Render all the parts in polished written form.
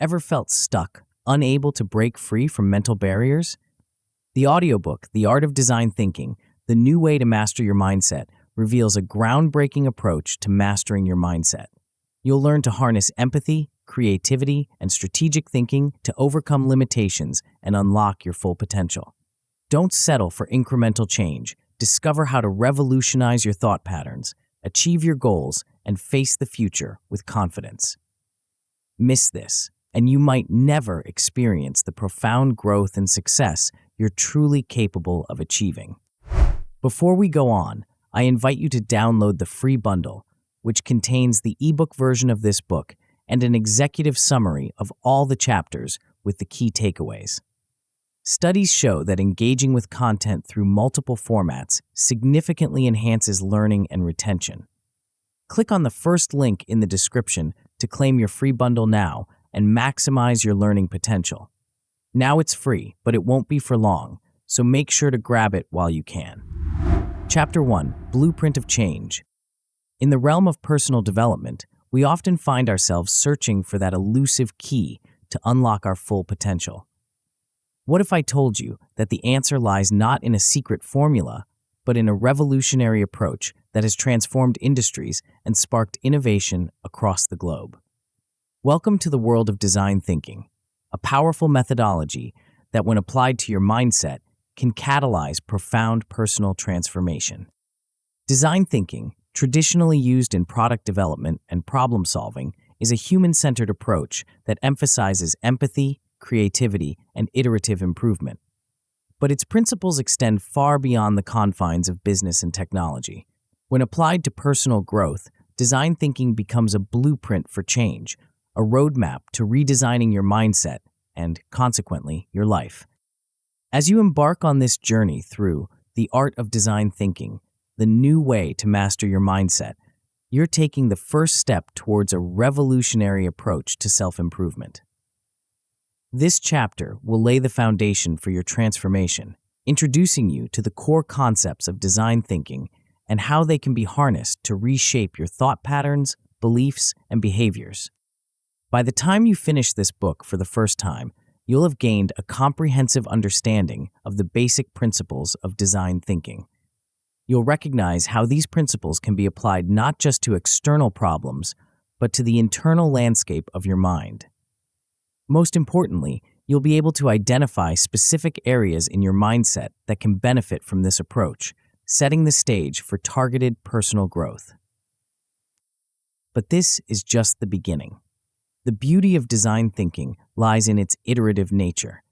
Ever felt stuck, unable to break free from mental barriers? The audiobook, The Art of Design Thinking, The New Way to Master Your Mindset, reveals a groundbreaking approach to mastering your mindset. You'll learn to harness empathy, creativity, and strategic thinking to overcome limitations and unlock your full potential. Don't settle for incremental change. Discover how to revolutionize your thought patterns, achieve your goals, and face the future with confidence. Miss this, and you might never experience the profound growth and success you're truly capable of achieving. Before we go on, I invite you to download the free bundle, which contains the ebook version of this book and an executive summary of all the chapters with the key takeaways. Studies show that engaging with content through multiple formats significantly enhances learning and retention. Click on the first link in the description to claim your free bundle now and maximize your learning potential. Now it's free, but it won't be for long, so make sure to grab it while you can. Chapter 1: Blueprint of Change. In the realm of personal development, we often find ourselves searching for that elusive key to unlock our full potential. What if I told you that the answer lies not in a secret formula, but in a revolutionary approach that has transformed industries and sparked innovation across the globe? Welcome to the world of design thinking, a powerful methodology that, when applied to your mindset, can catalyze profound personal transformation. Design thinking, traditionally used in product development and problem solving, is a human-centered approach that emphasizes empathy, creativity, and iterative improvement. But its principles extend far beyond the confines of business and technology. When applied to personal growth, design thinking becomes a blueprint for change, a roadmap to redesigning your mindset and, consequently, your life. As you embark on this journey through The Art of Design Thinking, the new way to master your mindset, you're taking the first step towards a revolutionary approach to self-improvement. This chapter will lay the foundation for your transformation, introducing you to the core concepts of design thinking and how they can be harnessed to reshape your thought patterns, beliefs, and behaviors. By the time you finish this book for the first time, you'll have gained a comprehensive understanding of the basic principles of design thinking. You'll recognize how these principles can be applied not just to external problems, but to the internal landscape of your mind. Most importantly, you'll be able to identify specific areas in your mindset that can benefit from this approach, setting the stage for targeted personal growth. But this is just the beginning. The beauty of design thinking lies in its iterative nature.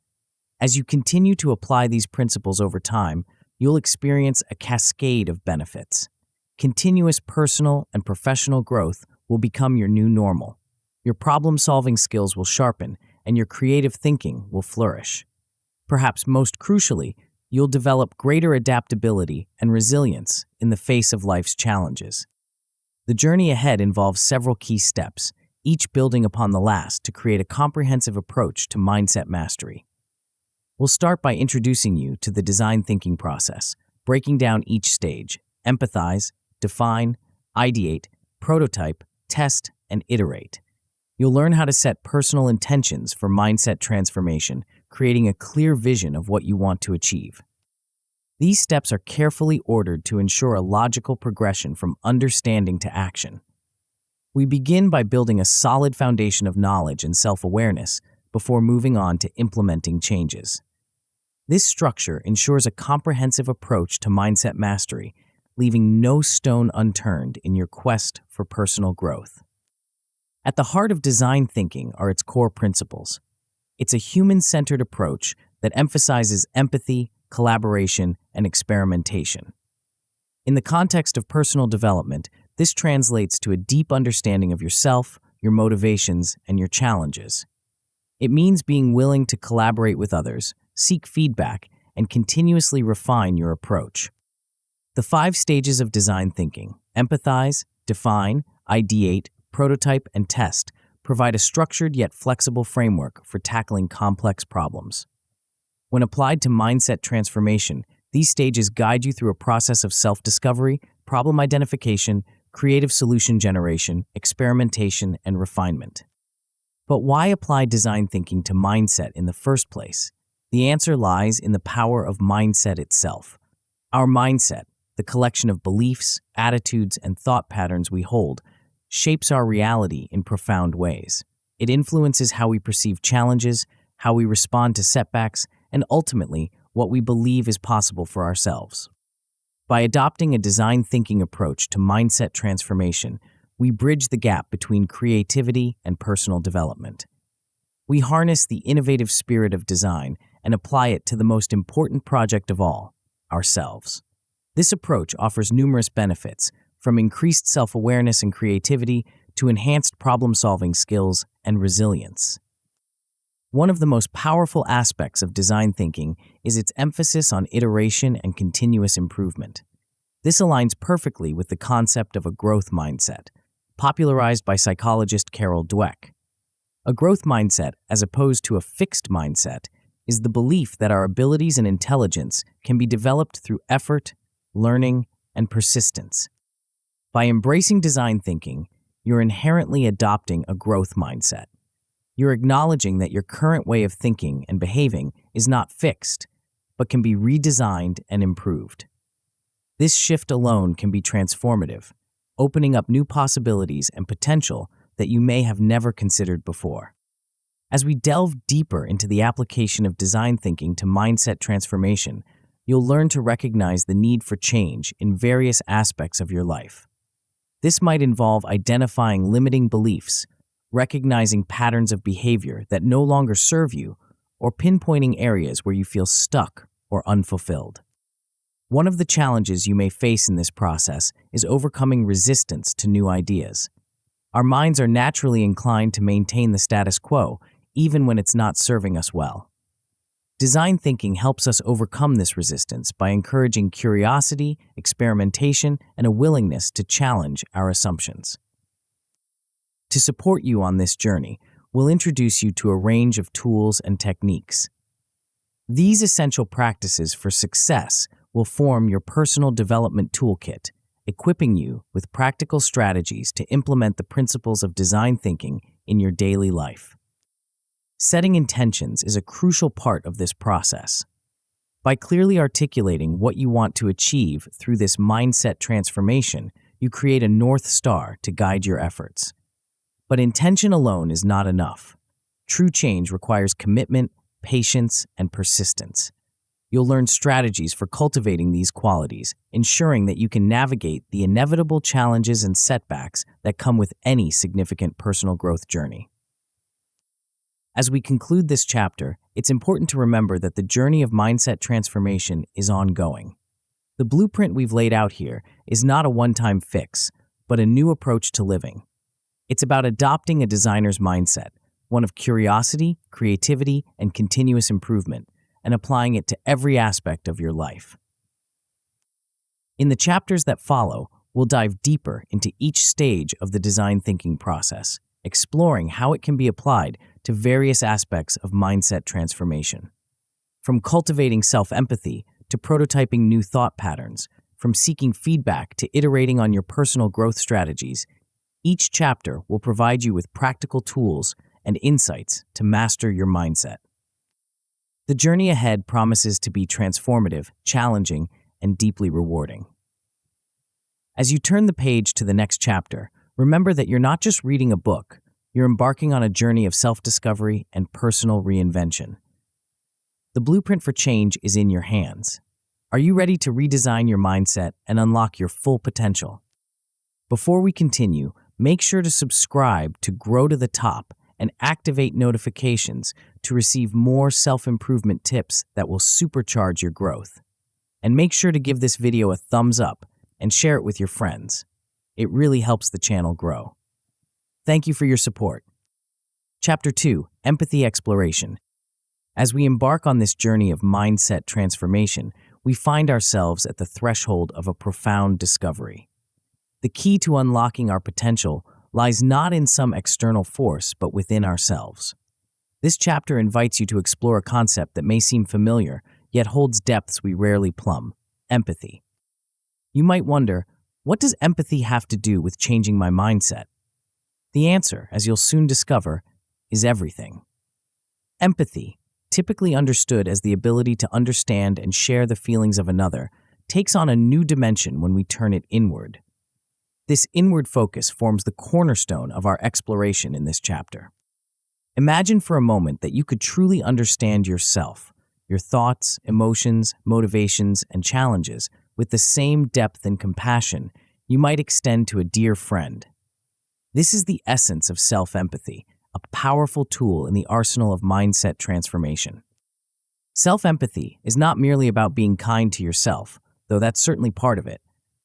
As you continue to apply these principles over time, you'll experience a cascade of benefits. Continuous personal and professional growth will become your new normal. Your problem-solving skills will sharpen, and your creative thinking will flourish. Perhaps most crucially, you'll develop greater adaptability and resilience in the face of life's challenges. The journey ahead involves several key steps, each building upon the last to create a comprehensive approach to mindset mastery. We'll start by introducing you to the design thinking process, breaking down each stage: empathize, define, ideate, prototype, test, and iterate. You'll learn how to set personal intentions for mindset transformation, creating a clear vision of what you want to achieve. These steps are carefully ordered to ensure a logical progression from understanding to action. We begin by building a solid foundation of knowledge and self-awareness before moving on to implementing changes. This structure ensures a comprehensive approach to mindset mastery, leaving no stone unturned in your quest for personal growth. At the heart of design thinking are its core principles. It's a human-centered approach that emphasizes empathy, collaboration, and experimentation. In the context of personal development, this translates to a deep understanding of yourself, your motivations, and your challenges. It means being willing to collaborate with others, seek feedback, and continuously refine your approach. The 5 stages of design thinking: empathize, define, ideate, prototype, and test provide a structured yet flexible framework for tackling complex problems. When applied to mindset transformation, these stages guide you through a process of self-discovery, problem identification, creative solution generation, experimentation, and refinement. But why apply design thinking to mindset in the first place? The answer lies in the power of mindset itself. Our mindset, the collection of beliefs, attitudes, and thought patterns we hold, shapes our reality in profound ways. It influences how we perceive challenges, how we respond to setbacks, and ultimately, what we believe is possible for ourselves. By adopting a design thinking approach to mindset transformation, we bridge the gap between creativity and personal development. We harness the innovative spirit of design and apply it to the most important project of all, ourselves. This approach offers numerous benefits, from increased self-awareness and creativity to enhanced problem-solving skills and resilience. One of the most powerful aspects of design thinking is its emphasis on iteration and continuous improvement. This aligns perfectly with the concept of a growth mindset, popularized by psychologist Carol Dweck. A growth mindset, as opposed to a fixed mindset, is the belief that our abilities and intelligence can be developed through effort, learning, and persistence. By embracing design thinking, you're inherently adopting a growth mindset. You're acknowledging that your current way of thinking and behaving is not fixed, but can be redesigned and improved. This shift alone can be transformative, opening up new possibilities and potential that you may have never considered before. As we delve deeper into the application of design thinking to mindset transformation, you'll learn to recognize the need for change in various aspects of your life. This might involve identifying limiting beliefs, recognizing patterns of behavior that no longer serve you, or pinpointing areas where you feel stuck or unfulfilled. One of the challenges you may face in this process is overcoming resistance to new ideas. Our minds are naturally inclined to maintain the status quo, even when it's not serving us well. Design thinking helps us overcome this resistance by encouraging curiosity, experimentation, and a willingness to challenge our assumptions. To support you on this journey, we'll introduce you to a range of tools and techniques. These essential practices for success will form your personal development toolkit, equipping you with practical strategies to implement the principles of design thinking in your daily life. Setting intentions is a crucial part of this process. By clearly articulating what you want to achieve through this mindset transformation, you create a North Star to guide your efforts. But intention alone is not enough. True change requires commitment, patience, and persistence. You'll learn strategies for cultivating these qualities, ensuring that you can navigate the inevitable challenges and setbacks that come with any significant personal growth journey. As we conclude this chapter, it's important to remember that the journey of mindset transformation is ongoing. The blueprint we've laid out here is not a one-time fix, but a new approach to living. It's about adopting a designer's mindset, one of curiosity, creativity, and continuous improvement, and applying it to every aspect of your life. In the chapters that follow, we'll dive deeper into each stage of the design thinking process, exploring how it can be applied to various aspects of mindset transformation. From cultivating self-empathy to prototyping new thought patterns, from seeking feedback to iterating on your personal growth strategies, each chapter will provide you with practical tools and insights to master your mindset. The journey ahead promises to be transformative, challenging, and deeply rewarding. As you turn the page to the next chapter, remember that you're not just reading a book, you're embarking on a journey of self-discovery and personal reinvention. The blueprint for change is in your hands. Are you ready to redesign your mindset and unlock your full potential? Before we continue, make sure to subscribe to Grow to the Top and activate notifications to receive more self-improvement tips that will supercharge your growth. And make sure to give this video a thumbs up and share it with your friends. It really helps the channel grow. Thank you for your support. Chapter 2, Empathy Exploration. As we embark on this journey of mindset transformation, we find ourselves at the threshold of a profound discovery. The key to unlocking our potential lies not in some external force, but within ourselves. This chapter invites you to explore a concept that may seem familiar, yet holds depths we rarely plumb: empathy. You might wonder, what does empathy have to do with changing my mindset? The answer, as you'll soon discover, is everything. Empathy, typically understood as the ability to understand and share the feelings of another, takes on a new dimension when we turn it inward. This inward focus forms the cornerstone of our exploration in this chapter. Imagine for a moment that you could truly understand yourself, your thoughts, emotions, motivations, and challenges with the same depth and compassion you might extend to a dear friend. This is the essence of self-empathy, a powerful tool in the arsenal of mindset transformation. Self-empathy is not merely about being kind to yourself, though that's certainly part of it.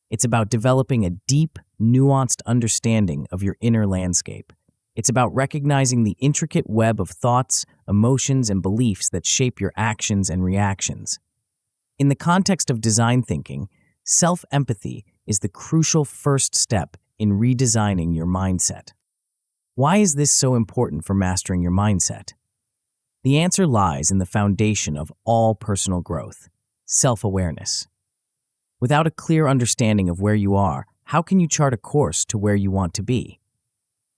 It's about developing a deep, nuanced understanding of your inner landscape. It's about recognizing the intricate web of thoughts, emotions, and beliefs that shape your actions and reactions. In the context of design thinking, self-empathy is the crucial first step in redesigning your mindset. Why is this so important for mastering your mindset? The answer lies in the foundation of all personal growth: self-awareness. Without a clear understanding of where you are, how can you chart a course to where you want to be?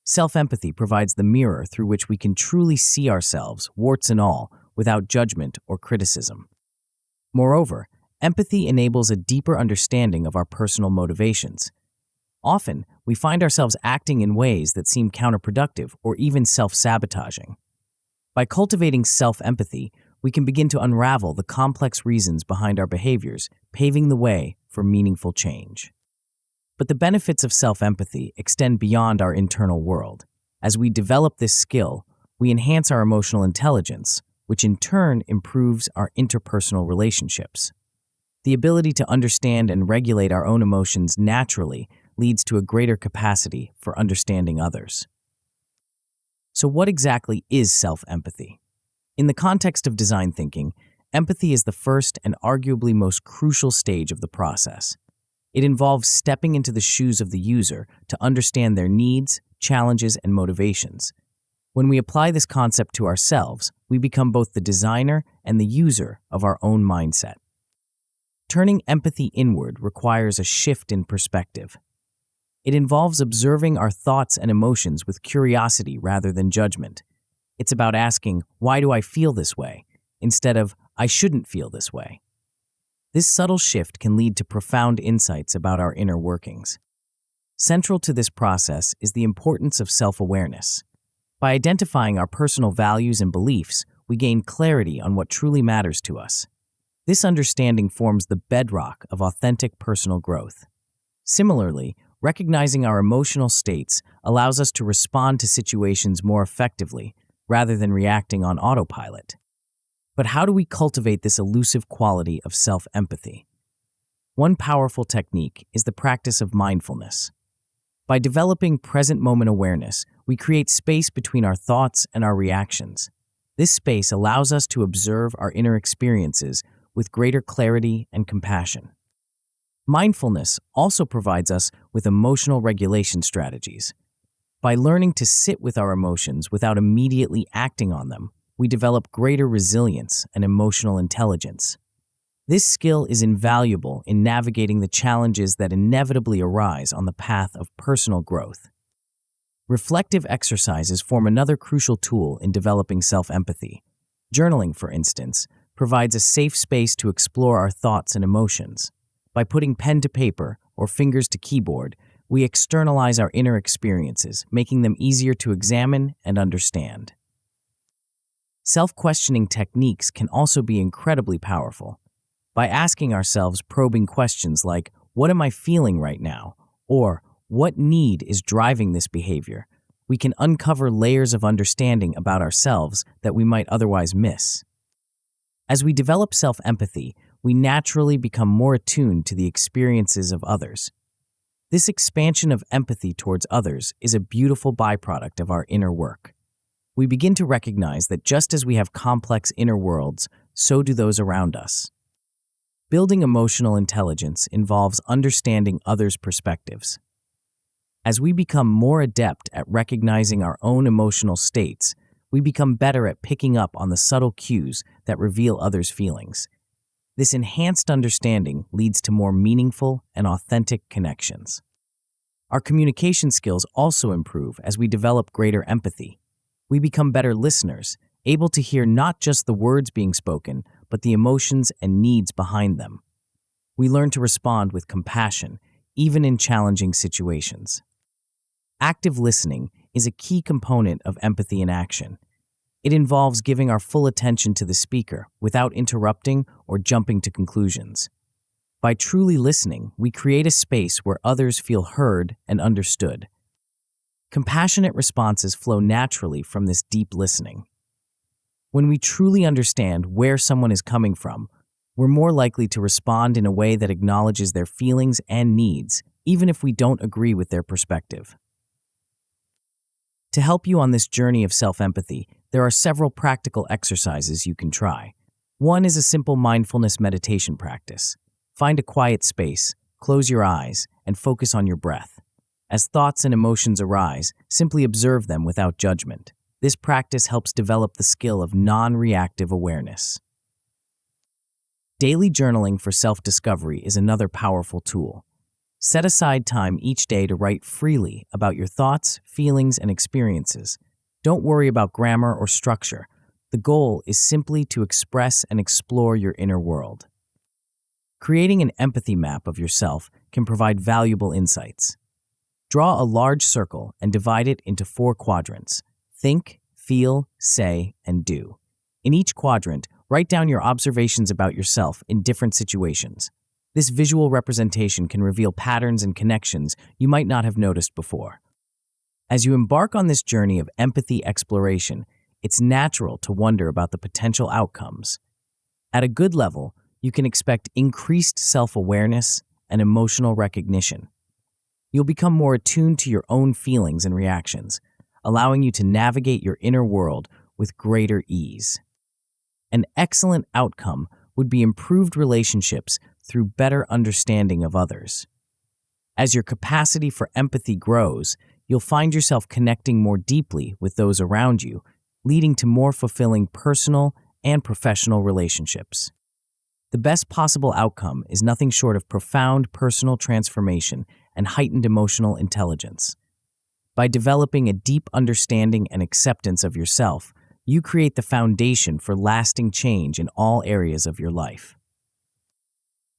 Self-empathy provides the mirror through which we can truly see ourselves, warts and all, without judgment or criticism. Moreover, empathy enables a deeper understanding of our personal motivations. Often, we find ourselves acting in ways that seem counterproductive or even self-sabotaging. By cultivating self-empathy, we can begin to unravel the complex reasons behind our behaviors, paving the way for meaningful change. But the benefits of self-empathy extend beyond our internal world. As we develop this skill, we enhance our emotional intelligence, which in turn improves our interpersonal relationships. The ability to understand and regulate our own emotions naturally leads to a greater capacity for understanding others. So what exactly is self-empathy? In the context of design thinking, empathy is the first and arguably most crucial stage of the process. It involves stepping into the shoes of the user to understand their needs, challenges, and motivations. When we apply this concept to ourselves, we become both the designer and the user of our own mindset. Turning empathy inward requires a shift in perspective. It involves observing our thoughts and emotions with curiosity rather than judgment. It's about asking, "Why do I feel this way?" instead of, "I shouldn't feel this way." This subtle shift can lead to profound insights about our inner workings. Central to this process is the importance of self-awareness. By identifying our personal values and beliefs, we gain clarity on what truly matters to us. This understanding forms the bedrock of authentic personal growth. Similarly, recognizing our emotional states allows us to respond to situations more effectively rather than reacting on autopilot. But how do we cultivate this elusive quality of self-empathy? One powerful technique is the practice of mindfulness. By developing present moment awareness, we create space between our thoughts and our reactions. This space allows us to observe our inner experiences with greater clarity and compassion. Mindfulness also provides us with emotional regulation strategies. By learning to sit with our emotions without immediately acting on them, we develop greater resilience and emotional intelligence. This skill is invaluable in navigating the challenges that inevitably arise on the path of personal growth. Reflective exercises form another crucial tool in developing self-empathy. Journaling, for instance, provides a safe space to explore our thoughts and emotions. By putting pen to paper or fingers to keyboard, we externalize our inner experiences, making them easier to examine and understand. Self-questioning techniques can also be incredibly powerful. By asking ourselves probing questions like, "What am I feeling right now?" or "What need is driving this behavior?" we can uncover layers of understanding about ourselves that we might otherwise miss. As we develop self-empathy, we naturally become more attuned to the experiences of others. This expansion of empathy towards others is a beautiful byproduct of our inner work. We begin to recognize that just as we have complex inner worlds, so do those around us. Building emotional intelligence involves understanding others' perspectives. As we become more adept at recognizing our own emotional states, we become better at picking up on the subtle cues that reveal others' feelings. This enhanced understanding leads to more meaningful and authentic connections. Our communication skills also improve as we develop greater empathy. We become better listeners, able to hear not just the words being spoken, but the emotions and needs behind them. We learn to respond with compassion, even in challenging situations. Active listening is a key component of empathy in action. It involves giving our full attention to the speaker without interrupting or jumping to conclusions. By truly listening, we create a space where others feel heard and understood. Compassionate responses flow naturally from this deep listening. When we truly understand where someone is coming from, we're more likely to respond in a way that acknowledges their feelings and needs, even if we don't agree with their perspective. To help you on this journey of self-empathy, there are several practical exercises you can try. One is a simple mindfulness meditation practice. Find a quiet space, close your eyes, and focus on your breath. As thoughts and emotions arise, simply observe them without judgment. This practice helps develop the skill of non-reactive awareness. Daily journaling for self-discovery is another powerful tool. Set aside time each day to write freely about your thoughts, feelings, and experiences. Don't worry about grammar or structure. The goal is simply to express and explore your inner world. Creating an empathy map of yourself can provide valuable insights. Draw a large circle and divide it into 4 quadrants: think, feel, say, and do. In each quadrant, write down your observations about yourself in different situations. This visual representation can reveal patterns and connections you might not have noticed before. As you embark on this journey of empathy exploration, it's natural to wonder about the potential outcomes. At a good level, you can expect increased self-awareness and emotional recognition. You'll become more attuned to your own feelings and reactions, allowing you to navigate your inner world with greater ease. An excellent outcome would be improved relationships through better understanding of others. As your capacity for empathy grows, you'll find yourself connecting more deeply with those around you, leading to more fulfilling personal and professional relationships. The best possible outcome is nothing short of profound personal transformation and heightened emotional intelligence. By developing a deep understanding and acceptance of yourself, you create the foundation for lasting change in all areas of your life.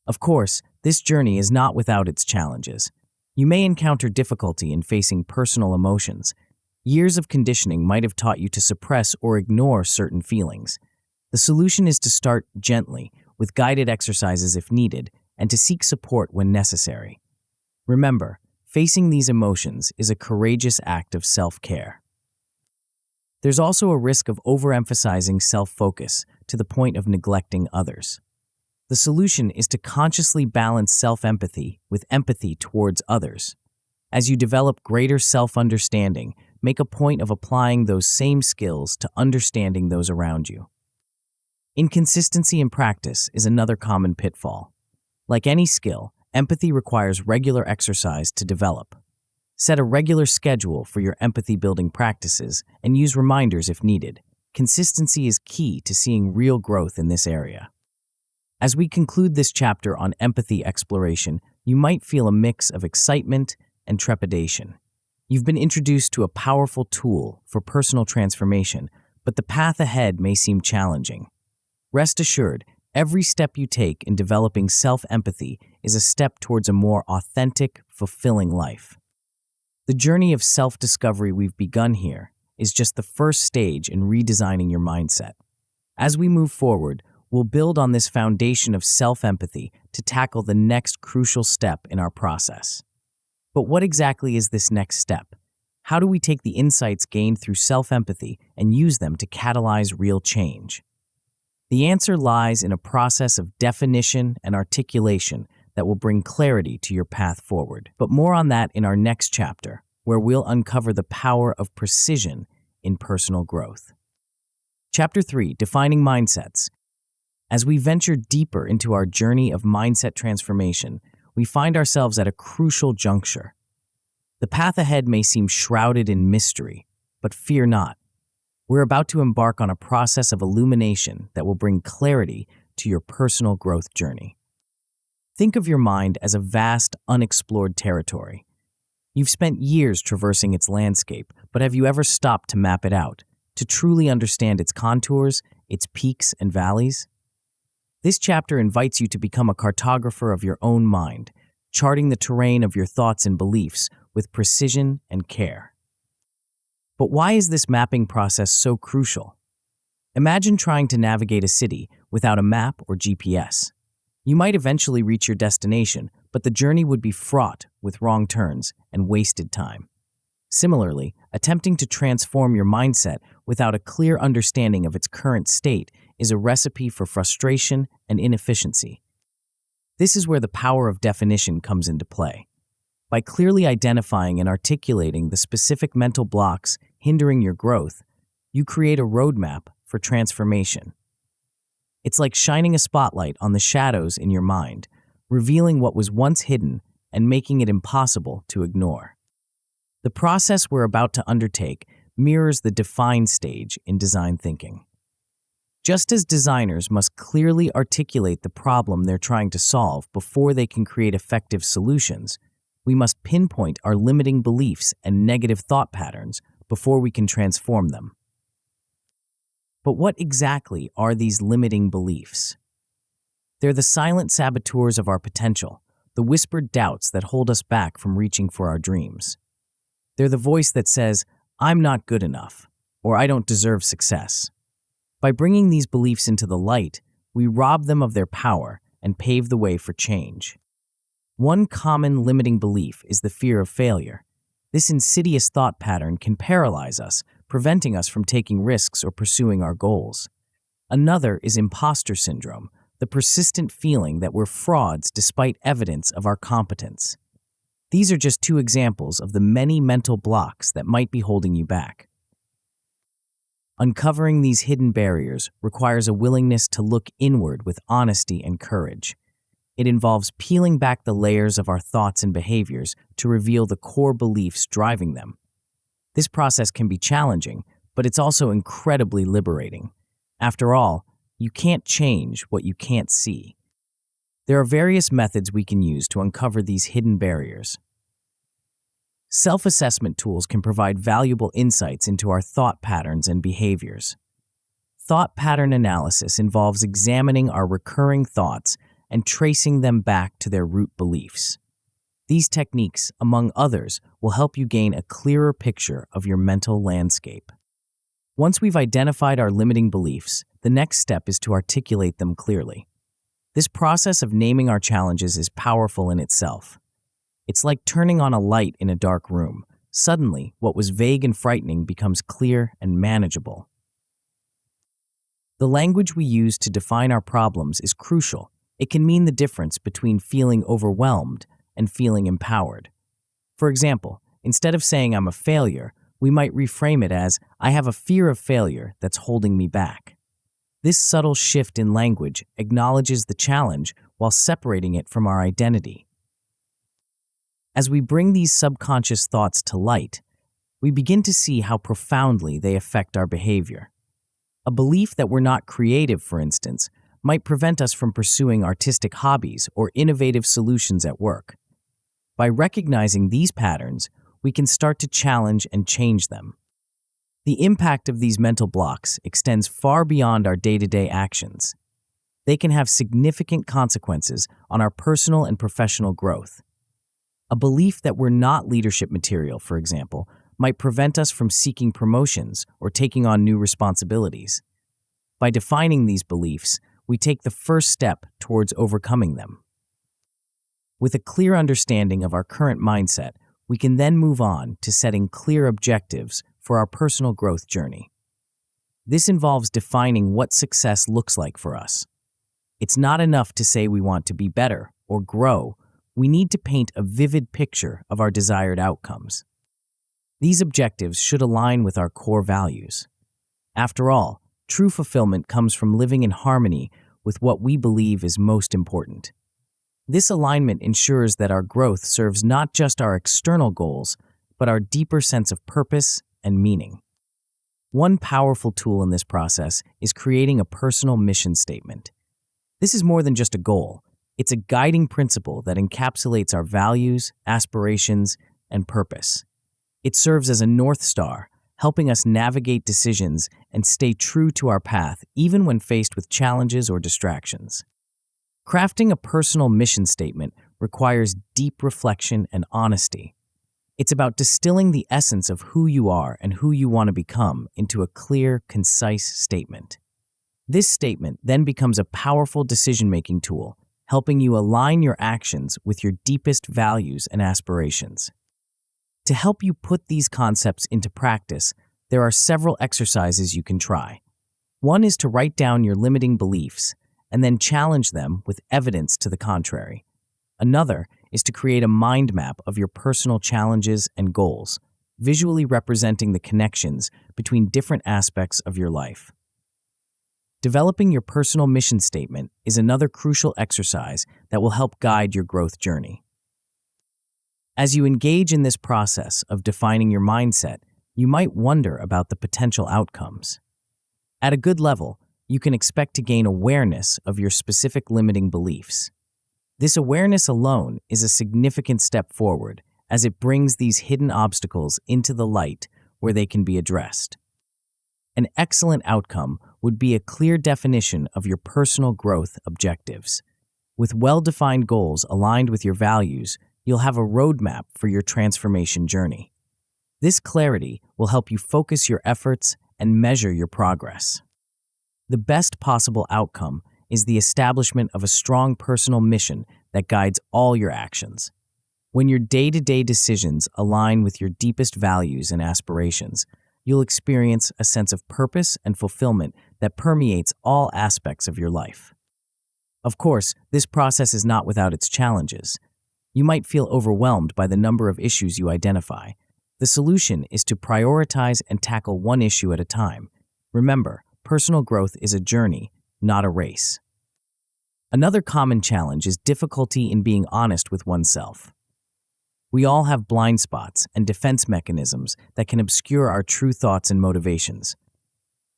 Of course, this journey is not without its challenges. You may encounter difficulty in facing personal emotions. Years of conditioning might have taught you to suppress or ignore certain feelings. The solution is to start gently, with guided exercises if needed, and to seek support when necessary. Remember, facing these emotions is a courageous act of self-care. There's also a risk of overemphasizing self-focus to the point of neglecting others. The solution is to consciously balance self-empathy with empathy towards others. As you develop greater self-understanding, make a point of applying those same skills to understanding those around you. Inconsistency in practice is another common pitfall. Like any skill, empathy requires regular exercise to develop. Set a regular schedule for your empathy-building practices and use reminders if needed. Consistency is key to seeing real growth in this area. As we conclude this chapter on empathy exploration, you might feel a mix of excitement and trepidation. You've been introduced to a powerful tool for personal transformation, but the path ahead may seem challenging. Rest assured, every step you take in developing self-empathy is a step towards a more authentic, fulfilling life. The journey of self-discovery we've begun here is just the first stage in redesigning your mindset. As we move forward, we'll build on this foundation of self-empathy to tackle the next crucial step in our process. But what exactly is this next step? How do we take the insights gained through self-empathy and use them to catalyze real change? The answer lies in a process of definition and articulation that will bring clarity to your path forward. But more on that in our next chapter, where we'll uncover the power of precision in personal growth. Chapter 3, Defining Mindsets. As we venture deeper into our journey of mindset transformation, we find ourselves at a crucial juncture. The path ahead may seem shrouded in mystery, but fear not. We're about to embark on a process of illumination that will bring clarity to your personal growth journey. Think of your mind as a vast, unexplored territory. You've spent years traversing its landscape, but have you ever stopped to map it out? to truly understand its contours, its peaks and valleys? This chapter invites you to become a cartographer of your own mind, charting the terrain of your thoughts and beliefs with precision and care. But why is this mapping process so crucial? Imagine trying to navigate a city without a map or GPS. You might eventually reach your destination, but the journey would be fraught with wrong turns and wasted time. Similarly, attempting to transform your mindset without a clear understanding of its current state is a recipe for frustration and inefficiency. This is where the power of definition comes into play. By clearly identifying and articulating the specific mental blocks hindering your growth, you create a roadmap for transformation. It's like shining a spotlight on the shadows in your mind, revealing what was once hidden and making it impossible to ignore. The process we're about to undertake mirrors the define stage in design thinking. Just as designers must clearly articulate the problem they're trying to solve before they can create effective solutions, we must pinpoint our limiting beliefs and negative thought patterns before we can transform them. But what exactly are these limiting beliefs? They're the silent saboteurs of our potential, the whispered doubts that hold us back from reaching for our dreams. They're the voice that says, "I'm not good enough," or "I don't deserve success." By bringing these beliefs into the light, we rob them of their power and pave the way for change. One common limiting belief is the fear of failure. This insidious thought pattern can paralyze us, preventing us from taking risks or pursuing our goals. Another is imposter syndrome, the persistent feeling that we're frauds despite evidence of our competence. These are just two examples of the many mental blocks that might be holding you back. Uncovering these hidden barriers requires a willingness to look inward with honesty and courage. It involves peeling back the layers of our thoughts and behaviors to reveal the core beliefs driving them. This process can be challenging, but it's also incredibly liberating. After all, you can't change what you can't see. There are various methods we can use to uncover these hidden barriers. Self-assessment tools can provide valuable insights into our thought patterns and behaviors. Thought pattern analysis involves examining our recurring thoughts and tracing them back to their root beliefs. These techniques, among others, will help you gain a clearer picture of your mental landscape. Once we've identified our limiting beliefs, the next step is to articulate them clearly. This process of naming our challenges is powerful in itself. It's like turning on a light in a dark room. Suddenly, what was vague and frightening becomes clear and manageable. The language we use to define our problems is crucial. It can mean the difference between feeling overwhelmed and feeling empowered. For example, instead of saying "I'm a failure," we might reframe it as "I have a fear of failure that's holding me back." This subtle shift in language acknowledges the challenge while separating it from our identity. As we bring these subconscious thoughts to light, we begin to see how profoundly they affect our behavior. A belief that we're not creative, for instance, might prevent us from pursuing artistic hobbies or innovative solutions at work. By recognizing these patterns, we can start to challenge and change them. The impact of these mental blocks extends far beyond our day-to-day actions. They can have significant consequences on our personal and professional growth. A belief that we're not leadership material, for example, might prevent us from seeking promotions or taking on new responsibilities. By defining these beliefs, we take the first step towards overcoming them. With a clear understanding of our current mindset, we can then move on to setting clear objectives for our personal growth journey. This involves defining what success looks like for us. It's not enough to say we want to be better or grow. We need to paint a vivid picture of our desired outcomes. These objectives should align with our core values. After all, true fulfillment comes from living in harmony with what we believe is most important. This alignment ensures that our growth serves not just our external goals, but our deeper sense of purpose and meaning. One powerful tool in this process is creating a personal mission statement. This is more than just a goal. It's a guiding principle that encapsulates our values, aspirations, and purpose. It serves as a North Star, helping us navigate decisions and stay true to our path even when faced with challenges or distractions. Crafting a personal mission statement requires deep reflection and honesty. It's about distilling the essence of who you are and who you want to become into a clear, concise statement. This statement then becomes a powerful decision-making tool, helping you align your actions with your deepest values and aspirations. To help you put these concepts into practice, there are several exercises you can try. One is to write down your limiting beliefs and then challenge them with evidence to the contrary. Another is to create a mind map of your personal challenges and goals, visually representing the connections between different aspects of your life. Developing your personal mission statement is another crucial exercise that will help guide your growth journey. As you engage in this process of defining your mindset, you might wonder about the potential outcomes. At a good level, you can expect to gain awareness of your specific limiting beliefs. This awareness alone is a significant step forward, as it brings these hidden obstacles into the light where they can be addressed. An excellent outcome would be a clear definition of your personal growth objectives. With well-defined goals aligned with your values, you'll have a roadmap for your transformation journey. This clarity will help you focus your efforts and measure your progress. The best possible outcome is the establishment of a strong personal mission that guides all your actions. When your day-to-day decisions align with your deepest values and aspirations, you'll experience a sense of purpose and fulfillment that permeates all aspects of your life. Of course, this process is not without its challenges. You might feel overwhelmed by the number of issues you identify. The solution is to prioritize and tackle one issue at a time. Remember, personal growth is a journey, not a race. Another common challenge is difficulty in being honest with oneself. We all have blind spots and defense mechanisms that can obscure our true thoughts and motivations.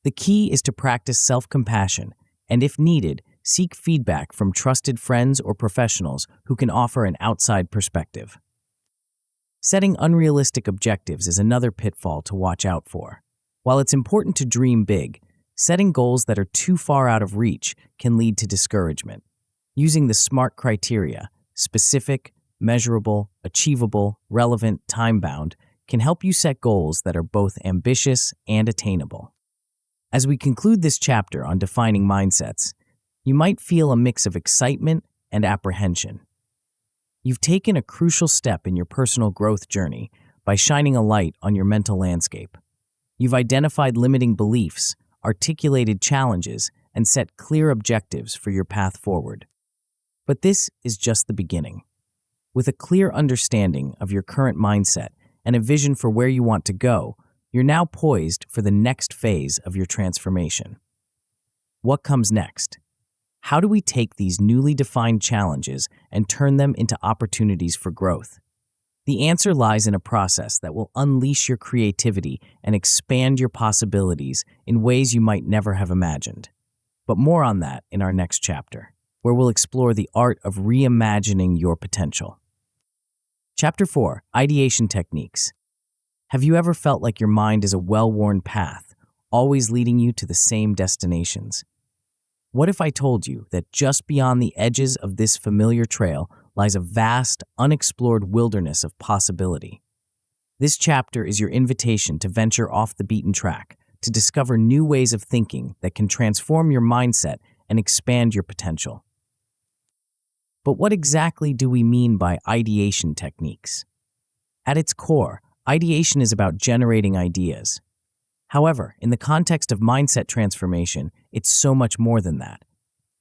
The key is to practice self-compassion and, if needed, seek feedback from trusted friends or professionals who can offer an outside perspective. Setting unrealistic objectives is another pitfall to watch out for. While it's important to dream big, setting goals that are too far out of reach can lead to discouragement. Using the SMART criteria, specific, measurable, achievable, relevant, time-bound, can help you set goals that are both ambitious and attainable. As we conclude this chapter on defining mindsets, you might feel a mix of excitement and apprehension. You've taken a crucial step in your personal growth journey by shining a light on your mental landscape. You've identified limiting beliefs, articulated challenges, and set clear objectives for your path forward. But this is just the beginning. With a clear understanding of your current mindset and a vision for where you want to go, you're now poised for the next phase of your transformation. What comes next? How do we take these newly defined challenges and turn them into opportunities for growth? The answer lies in a process that will unleash your creativity and expand your possibilities in ways you might never have imagined. But more on that in our next chapter, where we'll explore the art of reimagining your potential. Chapter 4, Ideation Techniques. Have you ever felt like your mind is a well-worn path, always leading you to the same destinations? What if I told you that just beyond the edges of this familiar trail lies a vast, unexplored wilderness of possibility? This chapter is your invitation to venture off the beaten track, to discover new ways of thinking that can transform your mindset and expand your potential. But what exactly do we mean by ideation techniques? At its core, ideation is about generating ideas. However, in the context of mindset transformation, it's so much more than that.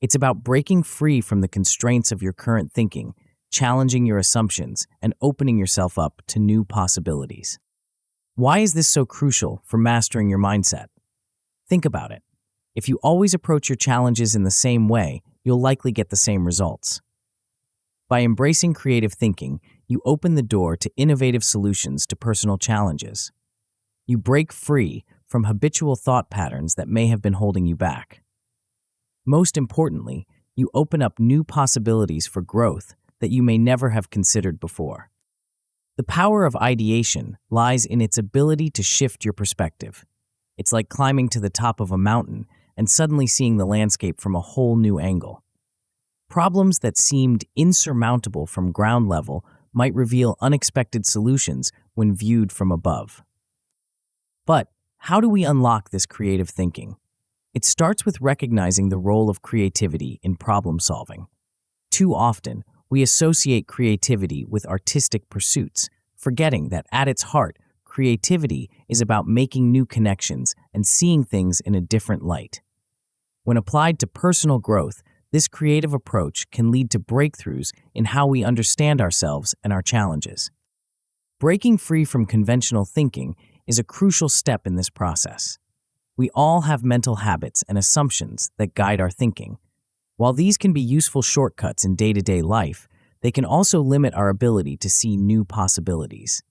It's about breaking free from the constraints of your current thinking, challenging your assumptions, and opening yourself up to new possibilities. Why is this so crucial for mastering your mindset? Think about it. If you always approach your challenges in the same way, you'll likely get the same results. By embracing creative thinking, you open the door to innovative solutions to personal challenges. You break free from habitual thought patterns that may have been holding you back. Most importantly, you open up new possibilities for growth that you may never have considered before. The power of ideation lies in its ability to shift your perspective. It's like climbing to the top of a mountain and suddenly seeing the landscape from a whole new angle. Problems that seemed insurmountable from ground level might reveal unexpected solutions when viewed from above. But how do we unlock this creative thinking? It starts with recognizing the role of creativity in problem solving. Too often, we associate creativity with artistic pursuits, forgetting that at its heart, creativity is about making new connections and seeing things in a different light. When applied to personal growth, this creative approach can lead to breakthroughs in how we understand ourselves and our challenges. Breaking free from conventional thinking is a crucial step in this process. We all have mental habits and assumptions that guide our thinking. While these can be useful shortcuts in day-to-day life, they can also limit our ability to see new possibilities.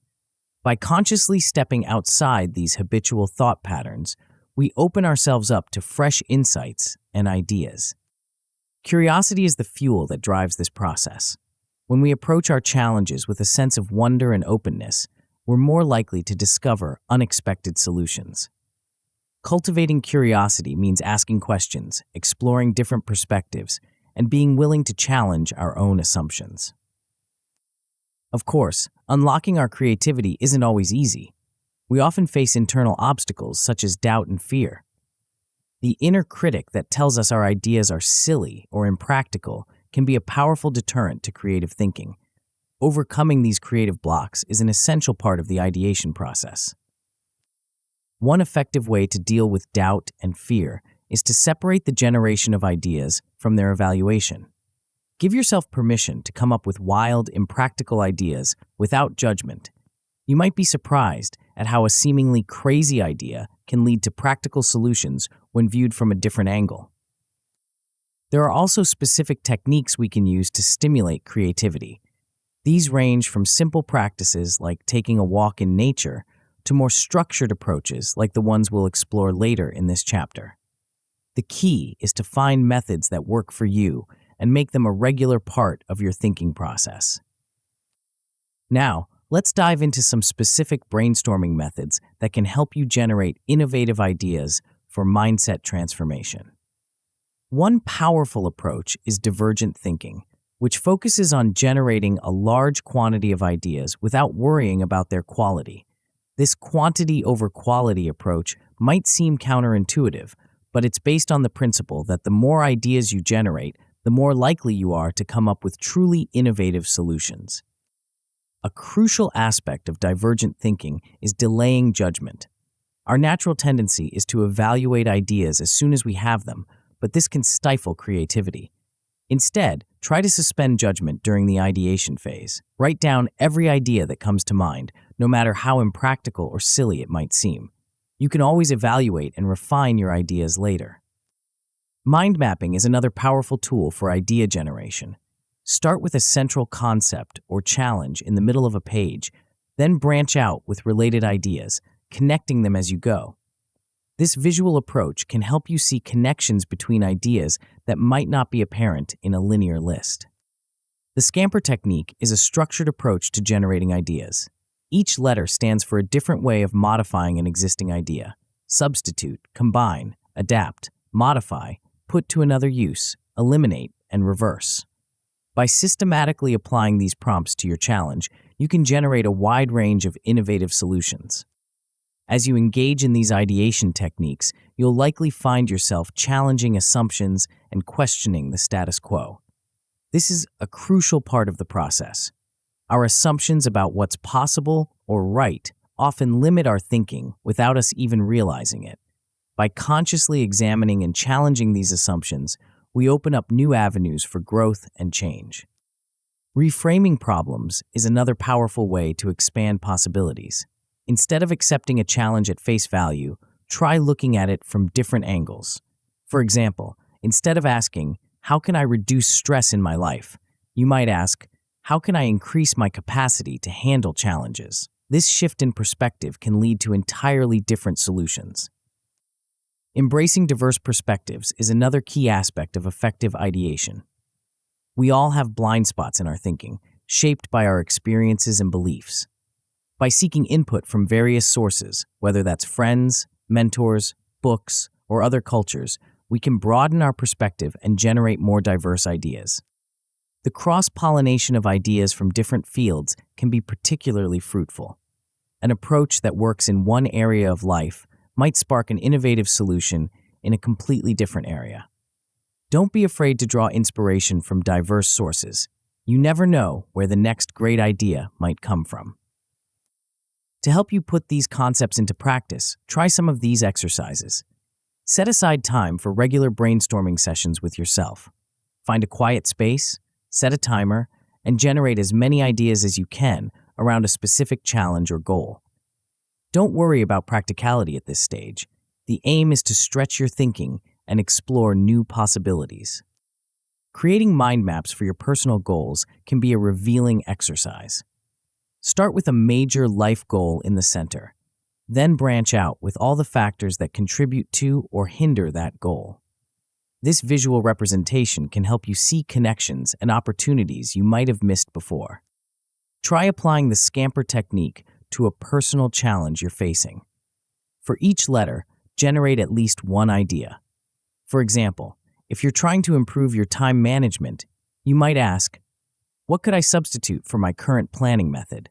By consciously stepping outside these habitual thought patterns, we open ourselves up to fresh insights and ideas. Curiosity is the fuel that drives this process. When we approach our challenges with a sense of wonder and openness, we're more likely to discover unexpected solutions. Cultivating curiosity means asking questions, exploring different perspectives, and being willing to challenge our own assumptions. Of course, unlocking our creativity isn't always easy. We often face internal obstacles such as doubt and fear. The inner critic that tells us our ideas are silly or impractical can be a powerful deterrent to creative thinking. Overcoming these creative blocks is an essential part of the ideation process. One effective way to deal with doubt and fear is to separate the generation of ideas from their evaluation. Give yourself permission to come up with wild, impractical ideas without judgment. You might be surprised at how a seemingly crazy idea can lead to practical solutions when viewed from a different angle. There are also specific techniques we can use to stimulate creativity. These range from simple practices like taking a walk in nature to more structured approaches like the ones we'll explore later in this chapter. The key is to find methods that work for you and make them a regular part of your thinking process. Now, let's dive into some specific brainstorming methods that can help you generate innovative ideas for mindset transformation. One powerful approach is divergent thinking, which focuses on generating a large quantity of ideas without worrying about their quality. This quantity over quality approach might seem counterintuitive, but it's based on the principle that the more ideas you generate, the more likely you are to come up with truly innovative solutions. A crucial aspect of divergent thinking is delaying judgment. Our natural tendency is to evaluate ideas as soon as we have them, but this can stifle creativity. Instead, try to suspend judgment during the ideation phase. Write down every idea that comes to mind, no matter how impractical or silly it might seem. You can always evaluate and refine your ideas later. Mind mapping is another powerful tool for idea generation. Start with a central concept or challenge in the middle of a page, then branch out with related ideas, connecting them as you go. This visual approach can help you see connections between ideas that might not be apparent in a linear list. The scamper technique is a structured approach to generating ideas. Each letter stands for a different way of modifying an existing idea. Substitute, combine, adapt, modify, put to another use, eliminate, and reverse. By systematically applying these prompts to your challenge, you can generate a wide range of innovative solutions. As you engage in these ideation techniques, you'll likely find yourself challenging assumptions and questioning the status quo. This is a crucial part of the process. Our assumptions about what's possible or right often limit our thinking without us even realizing it. By consciously examining and challenging these assumptions, we open up new avenues for growth and change. Reframing problems is another powerful way to expand possibilities. Instead of accepting a challenge at face value, try looking at it from different angles. For example, instead of asking, "How can I reduce stress in my life?" you might ask, "How can I increase my capacity to handle challenges?" This shift in perspective can lead to entirely different solutions. Embracing diverse perspectives is another key aspect of effective ideation. We all have blind spots in our thinking, shaped by our experiences and beliefs. By seeking input from various sources, whether that's friends, mentors, books, or other cultures, we can broaden our perspective and generate more diverse ideas. The cross-pollination of ideas from different fields can be particularly fruitful. An approach that works in one area of life might spark an innovative solution in a completely different area. Don't be afraid to draw inspiration from diverse sources. You never know where the next great idea might come from. To help you put these concepts into practice, try some of these exercises. Set aside time for regular brainstorming sessions with yourself. Find a quiet space, set a timer, and generate as many ideas as you can around a specific challenge or goal. Don't worry about practicality at this stage. The aim is to stretch your thinking and explore new possibilities. Creating mind maps for your personal goals can be a revealing exercise. Start with a major life goal in the center, then branch out with all the factors that contribute to or hinder that goal. This visual representation can help you see connections and opportunities you might have missed before. Try applying the scamper technique to a personal challenge you're facing. For each letter, generate at least one idea. For example, if you're trying to improve your time management, you might ask, what could I substitute for my current planning method?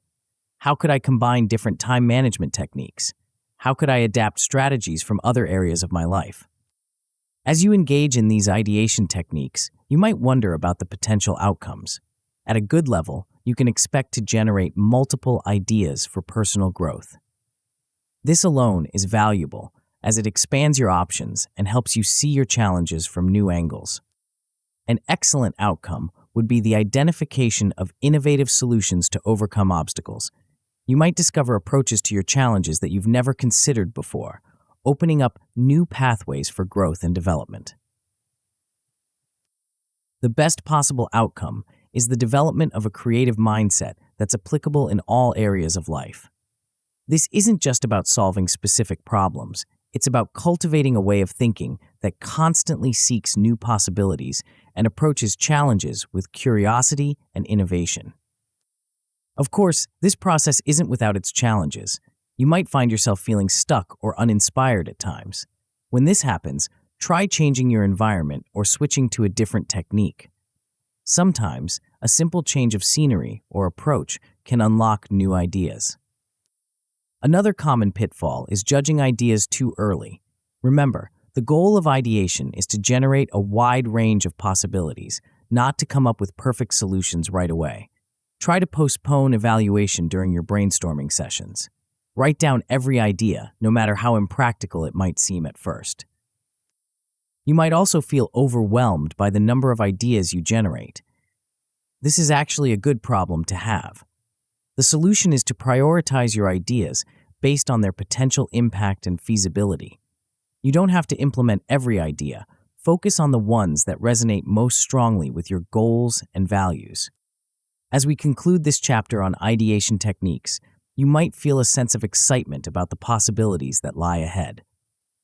How could I combine different time management techniques? How could I adapt strategies from other areas of my life? As you engage in these ideation techniques, you might wonder about the potential outcomes. At a good level, you can expect to generate multiple ideas for personal growth. This alone is valuable as it expands your options and helps you see your challenges from new angles. An excellent outcome would be the identification of innovative solutions to overcome obstacles. You might discover approaches to your challenges that you've never considered before, opening up new pathways for growth and development. The best possible outcome is the development of a creative mindset that's applicable in all areas of life. This isn't just about solving specific problems. It's about cultivating a way of thinking that constantly seeks new possibilities and approaches challenges with curiosity and innovation. Of course, this process isn't without its challenges. You might find yourself feeling stuck or uninspired at times. When this happens, try changing your environment or switching to a different technique. Sometimes, a simple change of scenery or approach can unlock new ideas. Another common pitfall is judging ideas too early. Remember, the goal of ideation is to generate a wide range of possibilities, not to come up with perfect solutions right away. Try to postpone evaluation during your brainstorming sessions. Write down every idea, no matter how impractical it might seem at first. You might also feel overwhelmed by the number of ideas you generate. This is actually a good problem to have. The solution is to prioritize your ideas based on their potential impact and feasibility. You don't have to implement every idea. Focus on the ones that resonate most strongly with your goals and values. As we conclude this chapter on ideation techniques, you might feel a sense of excitement about the possibilities that lie ahead.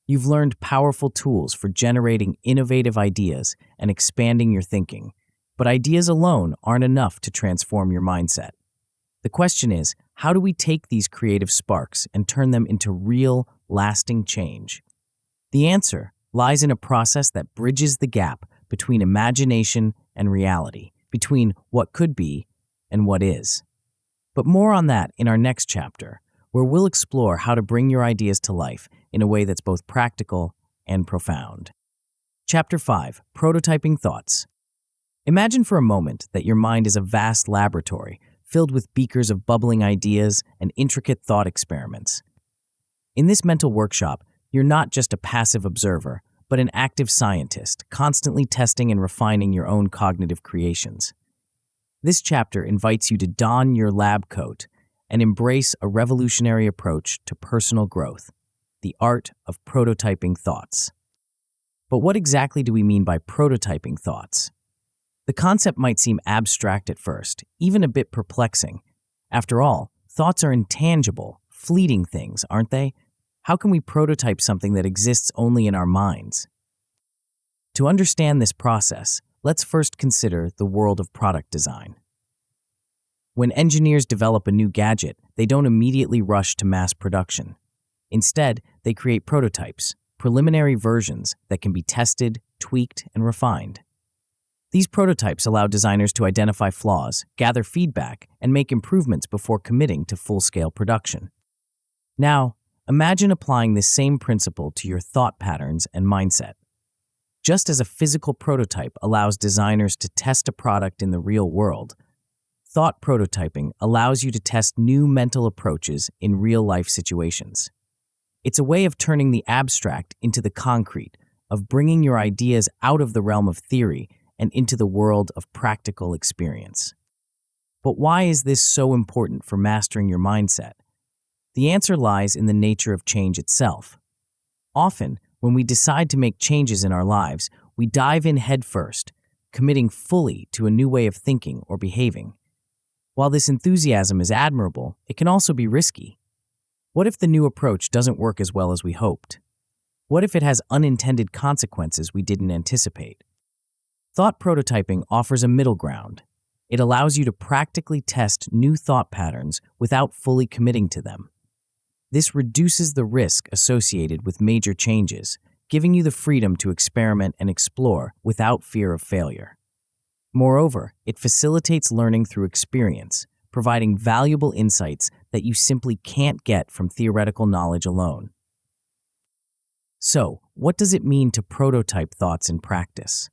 You've learned powerful tools for generating innovative ideas and expanding your thinking, but ideas alone aren't enough to transform your mindset. The question is, how do we take these creative sparks and turn them into real, lasting change? The answer lies in a process that bridges the gap between imagination and reality, between what could be and what is. But more on that in our next chapter, where we'll explore how to bring your ideas to life in a way that's both practical and profound. Chapter 5, Prototyping Thoughts. Imagine for a moment that your mind is a vast laboratory filled with beakers of bubbling ideas and intricate thought experiments. In this mental workshop, you're not just a passive observer, but an active scientist, constantly testing and refining your own cognitive creations. This chapter invites you to don your lab coat and embrace a revolutionary approach to personal growth, the art of prototyping thoughts. But what exactly do we mean by prototyping thoughts? The concept might seem abstract at first, even a bit perplexing. After all, thoughts are intangible, fleeting things, aren't they? How can we prototype something that exists only in our minds? To understand this process, let's first consider the world of product design. When engineers develop a new gadget, they don't immediately rush to mass production. Instead, they create prototypes, preliminary versions that can be tested, tweaked, and refined. These prototypes allow designers to identify flaws, gather feedback, and make improvements before committing to full-scale production. Now, imagine applying this same principle to your thought patterns and mindset. Just as a physical prototype allows designers to test a product in the real world, thought prototyping allows you to test new mental approaches in real-life situations. It's a way of turning the abstract into the concrete, of bringing your ideas out of the realm of theory and into the world of practical experience. But why is this so important for mastering your mindset? The answer lies in the nature of change itself. Often, when we decide to make changes in our lives, we dive in headfirst, committing fully to a new way of thinking or behaving. While this enthusiasm is admirable, it can also be risky. What if the new approach doesn't work as well as we hoped? What if it has unintended consequences we didn't anticipate? Thought prototyping offers a middle ground. It allows you to practically test new thought patterns without fully committing to them. This reduces the risk associated with major changes, giving you the freedom to experiment and explore without fear of failure. Moreover, it facilitates learning through experience, providing valuable insights that you simply can't get from theoretical knowledge alone. So, what does it mean to prototype thoughts in practice?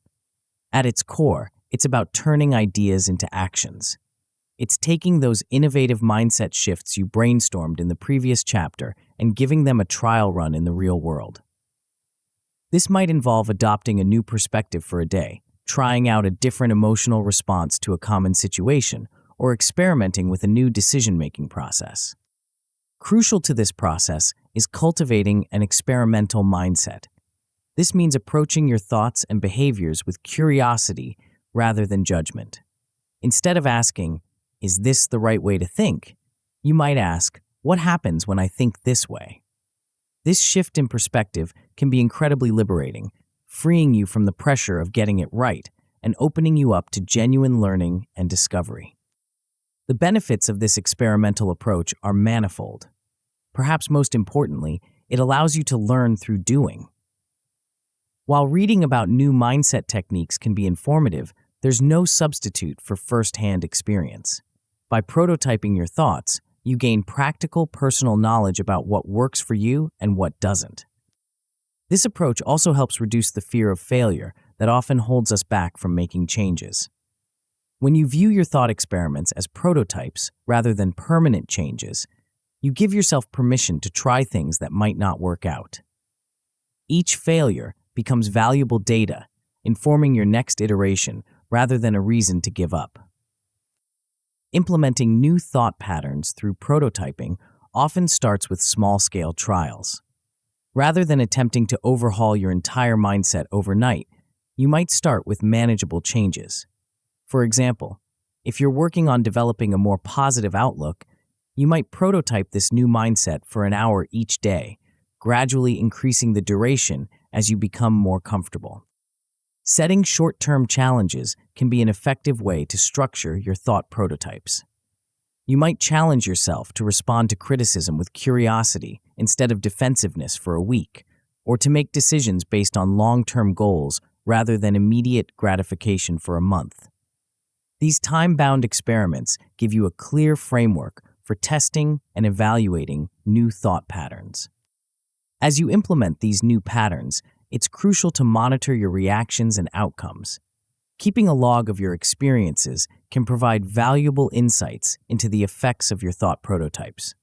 At its core, it's about turning ideas into actions. It's taking those innovative mindset shifts you brainstormed in the previous chapter and giving them a trial run in the real world. This might involve adopting a new perspective for a day, trying out a different emotional response to a common situation, or experimenting with a new decision-making process. Crucial to this process is cultivating an experimental mindset. This means approaching your thoughts and behaviors with curiosity rather than judgment. Instead of asking, "Is this the right way to think?" you might ask, "What happens when I think this way?" This shift in perspective can be incredibly liberating, freeing you from the pressure of getting it right and opening you up to genuine learning and discovery. The benefits of this experimental approach are manifold. Perhaps most importantly, it allows you to learn through doing. While reading about new mindset techniques can be informative, there's no substitute for first-hand experience. By prototyping your thoughts, you gain practical personal knowledge about what works for you and what doesn't. This approach also helps reduce the fear of failure that often holds us back from making changes. When you view your thought experiments as prototypes rather than permanent changes, you give yourself permission to try things that might not work out. Each failure becomes valuable data, informing your next iteration rather than a reason to give up. Implementing new thought patterns through prototyping often starts with small-scale trials. Rather than attempting to overhaul your entire mindset overnight, you might start with manageable changes. For example, if you're working on developing a more positive outlook, you might prototype this new mindset for an hour each day, gradually increasing the duration as you become more comfortable. Setting short-term challenges can be an effective way to structure your thought prototypes. You might challenge yourself to respond to criticism with curiosity instead of defensiveness for a week, or to make decisions based on long-term goals rather than immediate gratification for a month. These time-bound experiments give you a clear framework for testing and evaluating new thought patterns. As you implement these new patterns, it's crucial to monitor your reactions and outcomes. Keeping a log of your experiences can provide valuable insights into the effects of your thought prototypes.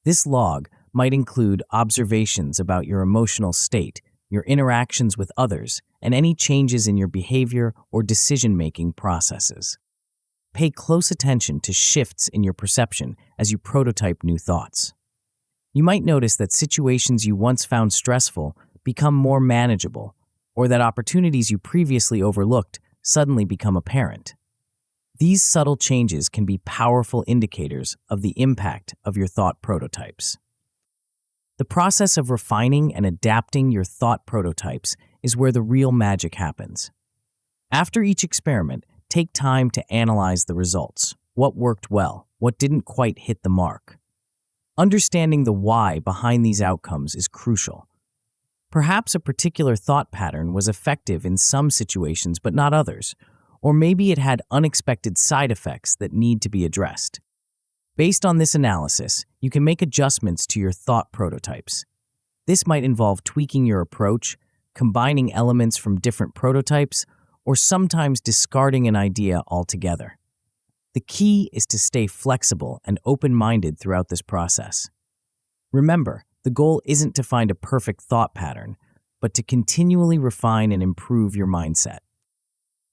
This log might include observations about your emotional state, your interactions with others, and any changes in your behavior or decision-making processes. Pay close attention to shifts in your perception as you prototype new thoughts. You might notice that situations you once found stressful become more manageable, or that opportunities you previously overlooked suddenly become apparent. These subtle changes can be powerful indicators of the impact of your thought prototypes. The process of refining and adapting your thought prototypes is where the real magic happens. After each experiment, take time to analyze the results, What worked well? What didn't quite hit the mark? Understanding the why behind these outcomes is crucial. Perhaps a particular thought pattern was effective in some situations but not others, or maybe it had unexpected side effects that need to be addressed. Based on this analysis, you can make adjustments to your thought prototypes. This might involve tweaking your approach, combining elements from different prototypes, or sometimes discarding an idea altogether. The key is to stay flexible and open-minded throughout this process. Remember, the goal isn't to find a perfect thought pattern, but to continually refine and improve your mindset.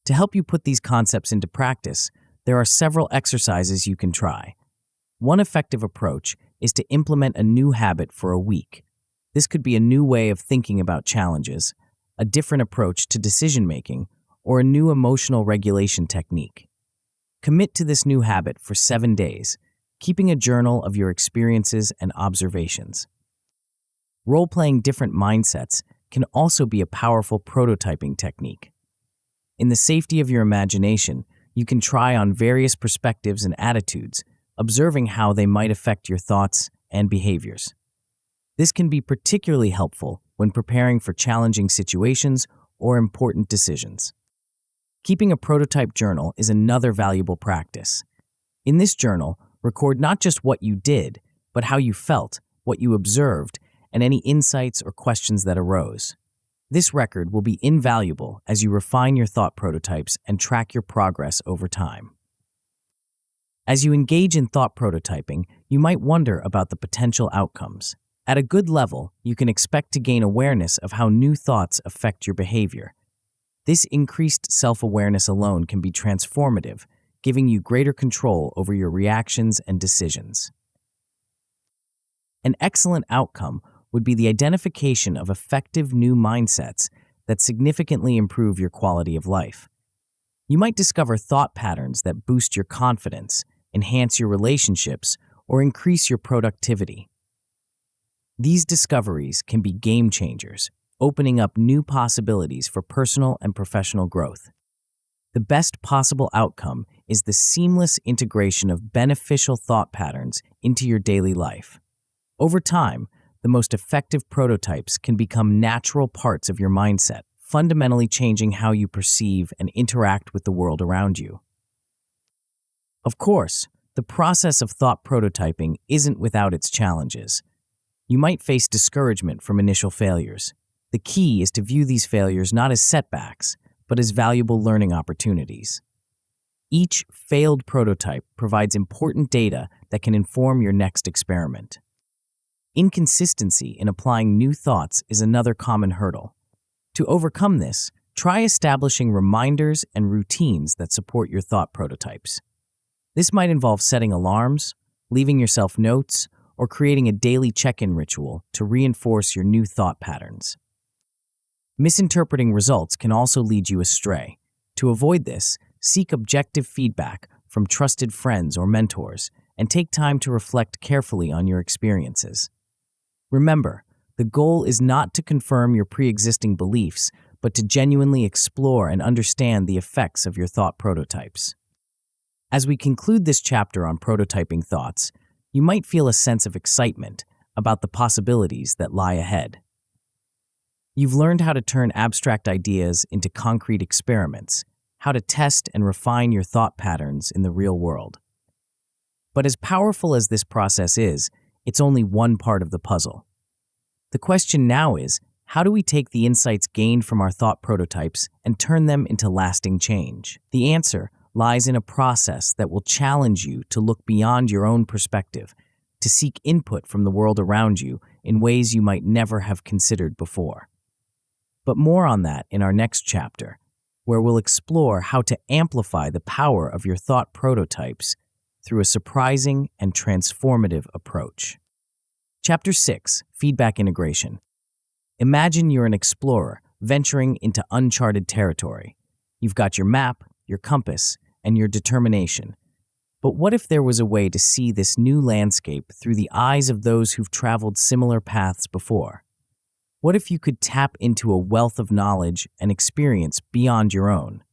To help you put these concepts into practice, there are several exercises you can try. One effective approach is to implement a new habit for a week. This could be a new way of thinking about challenges, a different approach to decision-making, or a new emotional regulation technique. Commit to this new habit for 7 days, keeping a journal of your experiences and observations. Role-playing different mindsets can also be a powerful prototyping technique. In the safety of your imagination, you can try on various perspectives and attitudes, observing how they might affect your thoughts and behaviors. This can be particularly helpful when preparing for challenging situations or important decisions. Keeping a prototype journal is another valuable practice. In this journal, record not just what you did, but how you felt, what you observed, and any insights or questions that arose. This record will be invaluable as you refine your thought prototypes and track your progress over time. As you engage in thought prototyping, you might wonder about the potential outcomes. At a good level, you can expect to gain awareness of how new thoughts affect your behavior. This increased self-awareness alone can be transformative, giving you greater control over your reactions and decisions. An excellent outcome would be the identification of effective new mindsets that significantly improve your quality of life. You might discover thought patterns that boost your confidence, enhance your relationships, or increase your productivity. These discoveries can be game changers, opening up new possibilities for personal and professional growth. The best possible outcome is the seamless integration of beneficial thought patterns into your daily life. Over time, the most effective prototypes can become natural parts of your mindset, fundamentally changing how you perceive and interact with the world around you. Of course, the process of thought prototyping isn't without its challenges. You might face discouragement from initial failures. The key is to view these failures not as setbacks, but as valuable learning opportunities. Each failed prototype provides important data that can inform your next experiment. Inconsistency in applying new thoughts is another common hurdle. To overcome this, try establishing reminders and routines that support your thought prototypes. This might involve setting alarms, leaving yourself notes, or creating a daily check-in ritual to reinforce your new thought patterns. Misinterpreting results can also lead you astray. To avoid this, seek objective feedback from trusted friends or mentors, and take time to reflect carefully on your experiences. Remember, the goal is not to confirm your pre-existing beliefs, but to genuinely explore and understand the effects of your thought prototypes. As we conclude this chapter on prototyping thoughts, you might feel a sense of excitement about the possibilities that lie ahead. You've learned how to turn abstract ideas into concrete experiments, how to test and refine your thought patterns in the real world. But as powerful as this process is, it's only one part of the puzzle. The question now is, how do we take the insights gained from our thought prototypes and turn them into lasting change? The answer lies in a process that will challenge you to look beyond your own perspective, to seek input from the world around you in ways you might never have considered before. But more on that in our next chapter, where we'll explore how to amplify the power of your thought prototypes through a surprising and transformative approach. Chapter 6, Feedback Integration. Imagine you're an explorer venturing into uncharted territory. You've got your map, your compass, and your determination. But what if there was a way to see this new landscape through the eyes of those who've traveled similar paths before? What if you could tap into a wealth of knowledge and experience beyond your own?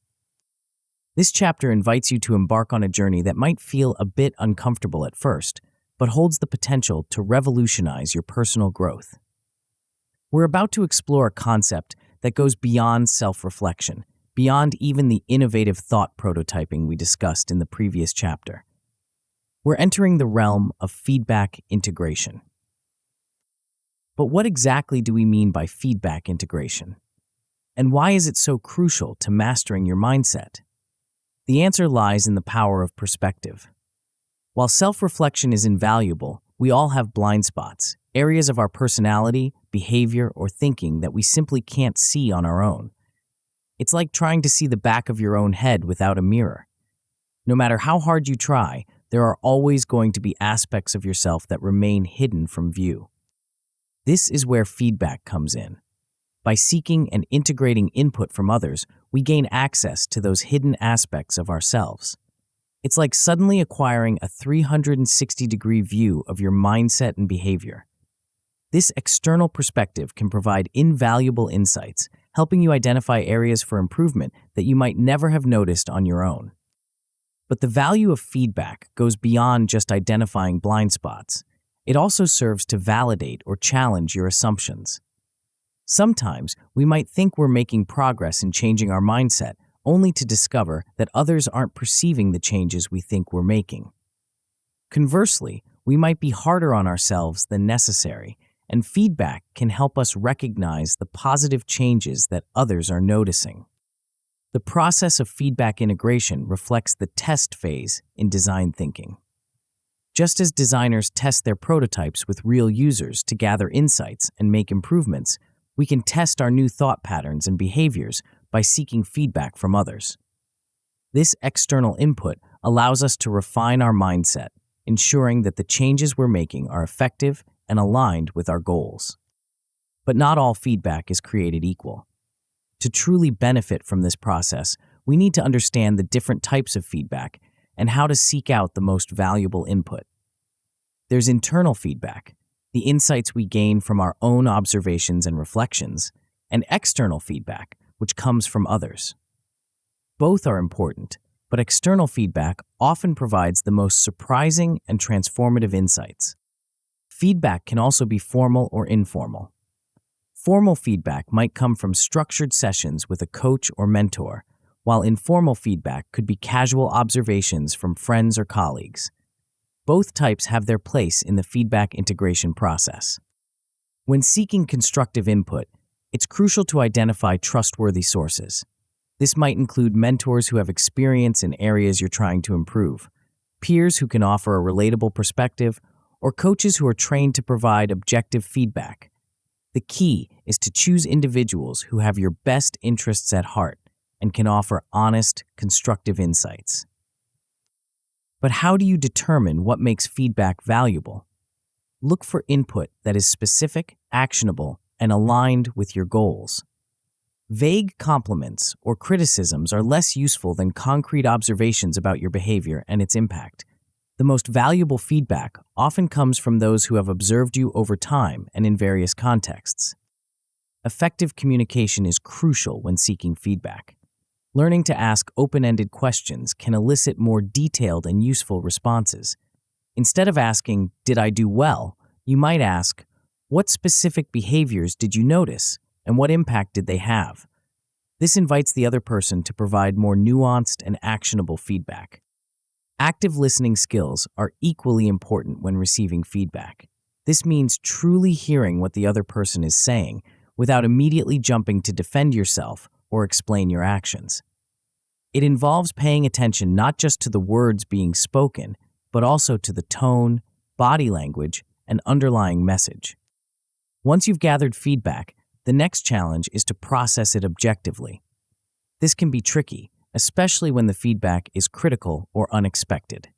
This chapter invites you to embark on a journey that might feel a bit uncomfortable at first, but holds the potential to revolutionize your personal growth. We're about to explore a concept that goes beyond self-reflection, beyond even the innovative thought prototyping we discussed in the previous chapter. We're entering the realm of feedback integration. But what exactly do we mean by feedback integration? And why is it so crucial to mastering your mindset? The answer lies in the power of perspective. While self-reflection is invaluable, we all have blind spots, areas of our personality, behavior, or thinking that we simply can't see on our own. It's like trying to see the back of your own head without a mirror. No matter how hard you try, there are always going to be aspects of yourself that remain hidden from view. This is where feedback comes in. By seeking and integrating input from others, we gain access to those hidden aspects of ourselves. It's like suddenly acquiring a 360-degree view of your mindset and behavior. This external perspective can provide invaluable insights, helping you identify areas for improvement that you might never have noticed on your own. But the value of feedback goes beyond just identifying blind spots. It also serves to validate or challenge your assumptions. Sometimes we might think we're making progress in changing our mindset, only to discover that others aren't perceiving the changes we think we're making. Conversely, we might be harder on ourselves than necessary, and feedback can help us recognize the positive changes that others are noticing. The process of feedback integration reflects the test phase in design thinking. Just as designers test their prototypes with real users to gather insights and make improvements, we can test our new thought patterns and behaviors by seeking feedback from others. This external input allows us to refine our mindset, ensuring that the changes we're making are effective and aligned with our goals. But not all feedback is created equal. To truly benefit from this process, we need to understand the different types of feedback and how to seek out the most valuable input. There's internal feedback, the insights we gain from our own observations and reflections, and external feedback, which comes from others. Both are important, but external feedback often provides the most surprising and transformative insights. Feedback can also be formal or informal. Formal feedback might come from structured sessions with a coach or mentor, while informal feedback could be casual observations from friends or colleagues. Both types have their place in the feedback integration process. When seeking constructive input, it's crucial to identify trustworthy sources. This might include mentors who have experience in areas you're trying to improve, peers who can offer a relatable perspective, or coaches who are trained to provide objective feedback. The key is to choose individuals who have your best interests at heart and can offer honest, constructive insights. But how do you determine what makes feedback valuable? Look for input that is specific, actionable, and aligned with your goals. Vague compliments or criticisms are less useful than concrete observations about your behavior and its impact. The most valuable feedback often comes from those who have observed you over time and in various contexts. Effective communication is crucial when seeking feedback. Learning to ask open-ended questions can elicit more detailed and useful responses. Instead of asking, "Did I do well?" you might ask, "What specific behaviors did you notice, and what impact did they have?" This invites the other person to provide more nuanced and actionable feedback. Active listening skills are equally important when receiving feedback. This means truly hearing what the other person is saying without immediately jumping to defend yourself or explain your actions. It involves paying attention not just to the words being spoken, but also to the tone, body language, and underlying message. Once you've gathered feedback, the next challenge is to process it objectively. This can be tricky, especially when the feedback is critical or unexpected.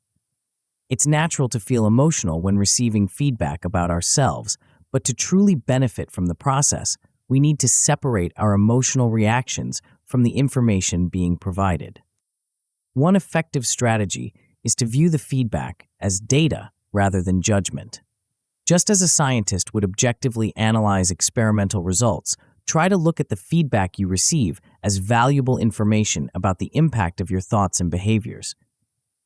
It's natural to feel emotional when receiving feedback about ourselves, but to truly benefit from the process, we need to separate our emotional reactions from the information being provided. One effective strategy is to view the feedback as data rather than judgment. Just as a scientist would objectively analyze experimental results, try to look at the feedback you receive as valuable information about the impact of your thoughts and behaviors.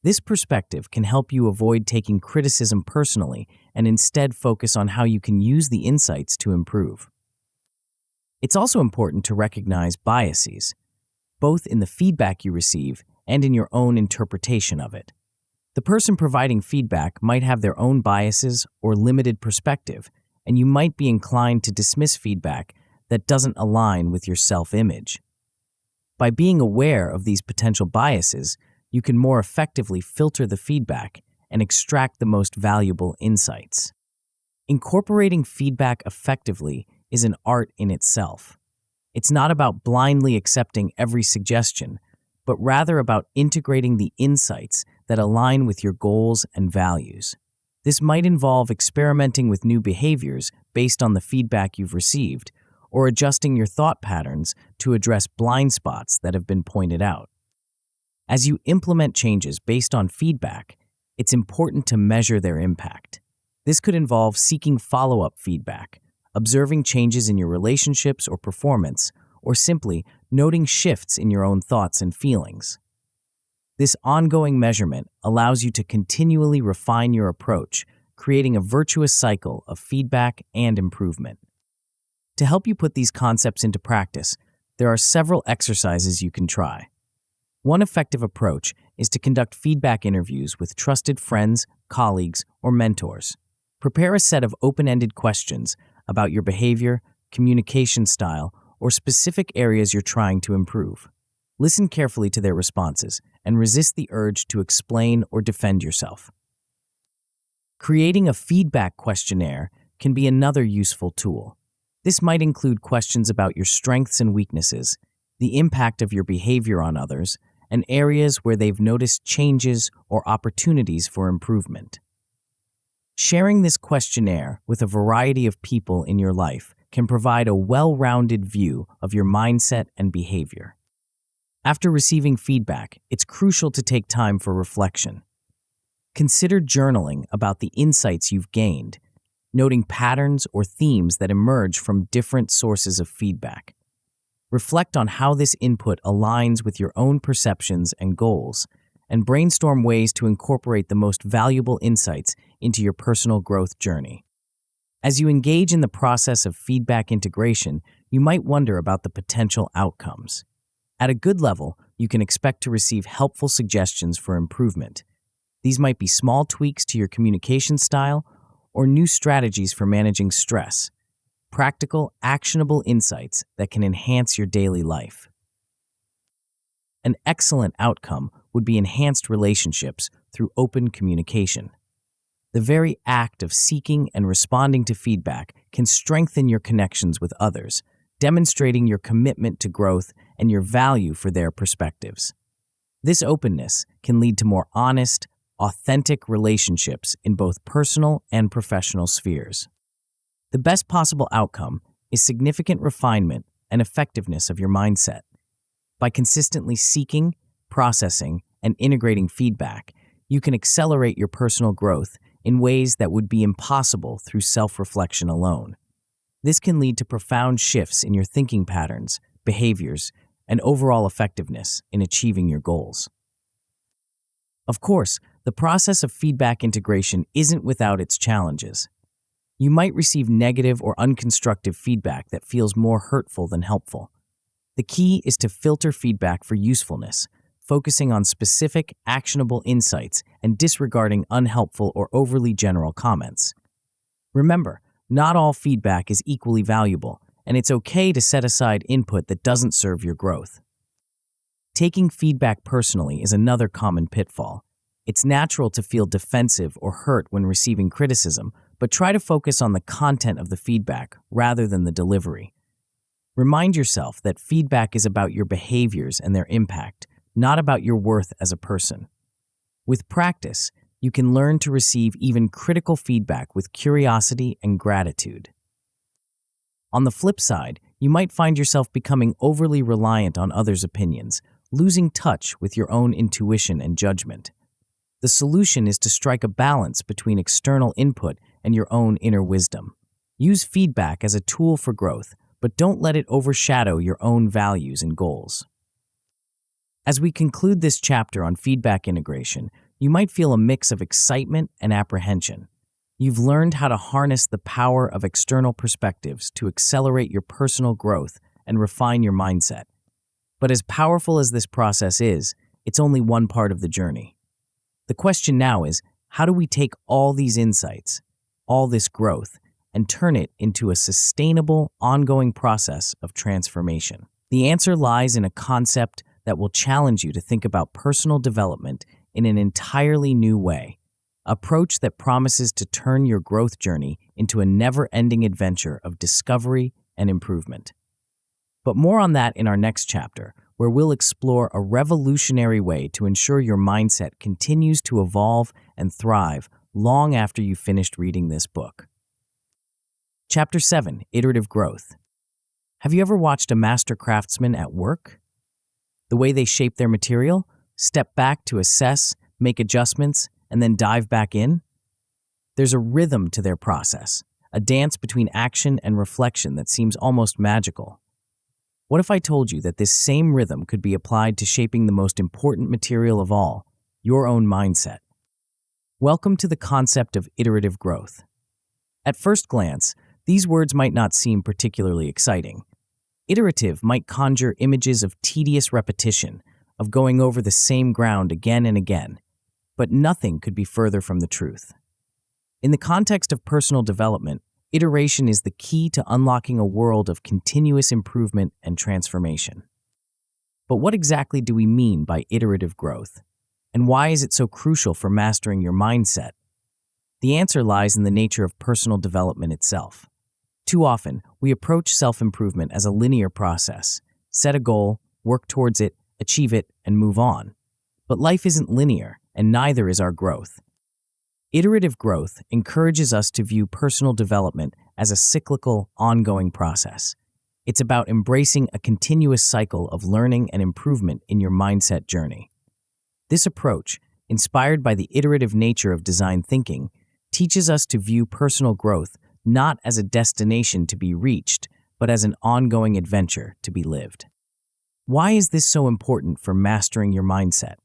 This perspective can help you avoid taking criticism personally and instead focus on how you can use the insights to improve. It's also important to recognize biases, both in the feedback you receive and in your own interpretation of it. The person providing feedback might have their own biases or limited perspective, and you might be inclined to dismiss feedback that doesn't align with your self-image. By being aware of these potential biases, you can more effectively filter the feedback and extract the most valuable insights. Incorporating feedback effectively is an art in itself. It's not about blindly accepting every suggestion, but rather about integrating the insights that align with your goals and values. This might involve experimenting with new behaviors based on the feedback you've received, or adjusting your thought patterns to address blind spots that have been pointed out. As you implement changes based on feedback, it's important to measure their impact. This could involve seeking follow-up feedback, observing changes in your relationships or performance, or simply noting shifts in your own thoughts and feelings. This ongoing measurement allows you to continually refine your approach, creating a virtuous cycle of feedback and improvement. To help you put these concepts into practice, there are several exercises you can try. One effective approach is to conduct feedback interviews with trusted friends, colleagues, or mentors. Prepare a set of open-ended questions about your behavior, communication style, or specific areas you're trying to improve. Listen carefully to their responses and resist the urge to explain or defend yourself. Creating a feedback questionnaire can be another useful tool. This might include questions about your strengths and weaknesses, the impact of your behavior on others, and areas where they've noticed changes or opportunities for improvement. Sharing this questionnaire with a variety of people in your life can provide a well-rounded view of your mindset and behavior. After receiving feedback, it's crucial to take time for reflection. Consider journaling about the insights you've gained, noting patterns or themes that emerge from different sources of feedback. Reflect on how this input aligns with your own perceptions and goals, and brainstorm ways to incorporate the most valuable insights into your personal growth journey. As you engage in the process of feedback integration, you might wonder about the potential outcomes. At a good level, you can expect to receive helpful suggestions for improvement. These might be small tweaks to your communication style or new strategies for managing stress. Practical, actionable insights that can enhance your daily life. An excellent outcome would be enhanced relationships through open communication. The very act of seeking and responding to feedback can strengthen your connections with others, demonstrating your commitment to growth and your value for their perspectives. This openness can lead to more honest, authentic relationships in both personal and professional spheres. The best possible outcome is significant refinement and effectiveness of your mindset. By consistently seeking, processing, and integrating feedback, you can accelerate your personal growth in ways that would be impossible through self-reflection alone. This can lead to profound shifts in your thinking patterns, behaviors, and overall effectiveness in achieving your goals. Of course, the process of feedback integration isn't without its challenges. You might receive negative or unconstructive feedback that feels more hurtful than helpful. The key is to filter feedback for usefulness, focusing on specific, actionable insights and disregarding unhelpful or overly general comments. Remember, not all feedback is equally valuable, and it's okay to set aside input that doesn't serve your growth. Taking feedback personally is another common pitfall. It's natural to feel defensive or hurt when receiving criticism, but try to focus on the content of the feedback rather than the delivery. Remind yourself that feedback is about your behaviors and their impact, not about your worth as a person. With practice, you can learn to receive even critical feedback with curiosity and gratitude. On the flip side, you might find yourself becoming overly reliant on others' opinions, losing touch with your own intuition and judgment. The solution is to strike a balance between external input and your own inner wisdom. Use feedback as a tool for growth, but don't let it overshadow your own values and goals. As we conclude this chapter on feedback integration, you might feel a mix of excitement and apprehension. You've learned how to harness the power of external perspectives to accelerate your personal growth and refine your mindset. But as powerful as this process is, it's only one part of the journey. The question now is, how do we take all these insights, all this growth, and turn it into a sustainable, ongoing process of transformation? The answer lies in a concept that will challenge you to think about personal development in an entirely new way, an approach that promises to turn your growth journey into a never-ending adventure of discovery and improvement. But more on that in our next chapter, where we'll explore a revolutionary way to ensure your mindset continues to evolve and thrive long after you've finished reading this book. Chapter 7, Iterative Growth. Have you ever watched a master craftsman at work? The way they shape their material, step back to assess, make adjustments, and then dive back in? There's a rhythm to their process, a dance between action and reflection that seems almost magical. What if I told you that this same rhythm could be applied to shaping the most important material of all, your own mindset? Welcome to the concept of iterative growth. At first glance, these words might not seem particularly exciting. Iterative might conjure images of tedious repetition, of going over the same ground again and again, but nothing could be further from the truth. In the context of personal development, iteration is the key to unlocking a world of continuous improvement and transformation. But what exactly do we mean by iterative growth? And why is it so crucial for mastering your mindset? The answer lies in the nature of personal development itself. Too often, we approach self-improvement as a linear process. Set a goal, work towards it, achieve it, and move on. But life isn't linear, and neither is our growth. Iterative growth encourages us to view personal development as a cyclical, ongoing process. It's about embracing a continuous cycle of learning and improvement in your mindset journey. This approach, inspired by the iterative nature of design thinking, teaches us to view personal growth not as a destination to be reached, but as an ongoing adventure to be lived. Why is this so important for mastering your mindset?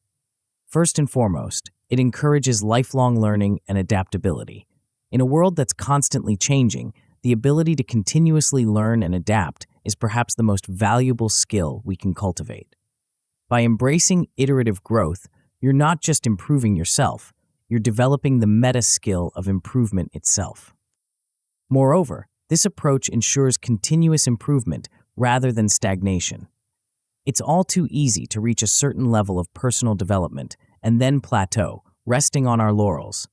First and foremost, it encourages lifelong learning and adaptability. In a world that's constantly changing, the ability to continuously learn and adapt is perhaps the most valuable skill we can cultivate. By embracing iterative growth, you're not just improving yourself, you're developing the meta skill of improvement itself. Moreover, this approach ensures continuous improvement rather than stagnation. It's all too easy to reach a certain level of personal development and then plateau, resting on our laurels.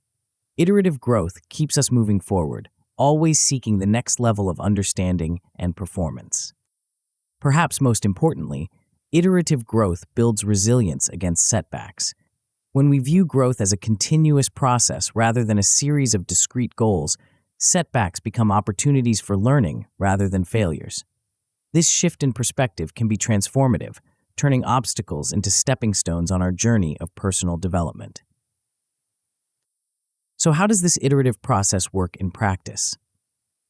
Iterative growth keeps us moving forward, always seeking the next level of understanding and performance. Perhaps most importantly, iterative growth builds resilience against setbacks. When we view growth as a continuous process rather than a series of discrete goals, setbacks become opportunities for learning rather than failures. This shift in perspective can be transformative, turning obstacles into stepping stones on our journey of personal development. So how does this iterative process work in practice?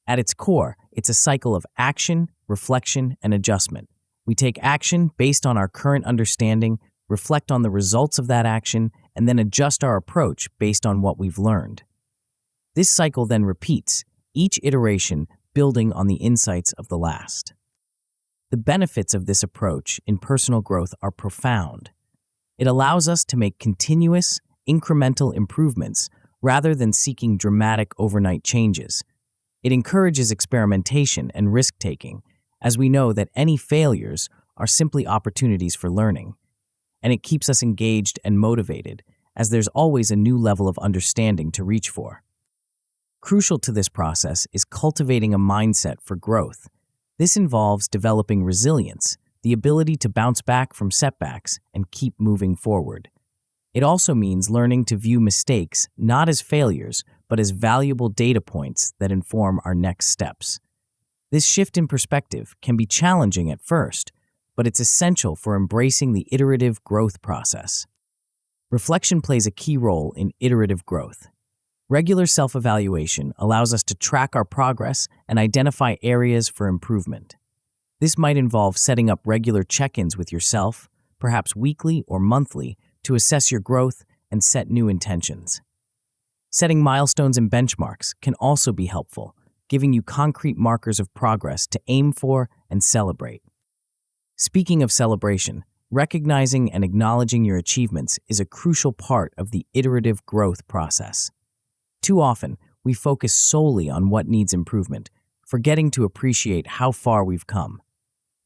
At its core, it's a cycle of action, reflection, and adjustment. We take action based on our current understanding, reflect on the results of that action, and then adjust our approach based on what we've learned. This cycle then repeats, each iteration building on the insights of the last. The benefits of this approach in personal growth are profound. It allows us to make continuous, incremental improvements rather than seeking dramatic overnight changes. It encourages experimentation and risk-taking, as we know that any failures are simply opportunities for learning. And it keeps us engaged and motivated, as there's always a new level of understanding to reach for. Crucial to this process is cultivating a mindset for growth. This involves developing resilience, the ability to bounce back from setbacks and keep moving forward. It also means learning to view mistakes not as failures, but as valuable data points that inform our next steps. This shift in perspective can be challenging at first, but it's essential for embracing the iterative growth process. Reflection plays a key role in iterative growth. Regular self-evaluation allows us to track our progress and identify areas for improvement. This might involve setting up regular check-ins with yourself, perhaps weekly or monthly, to assess your growth and set new intentions. Setting milestones and benchmarks can also be helpful, giving you concrete markers of progress to aim for and celebrate. Speaking of celebration, recognizing and acknowledging your achievements is a crucial part of the iterative growth process. Too often, we focus solely on what needs improvement, forgetting to appreciate how far we've come.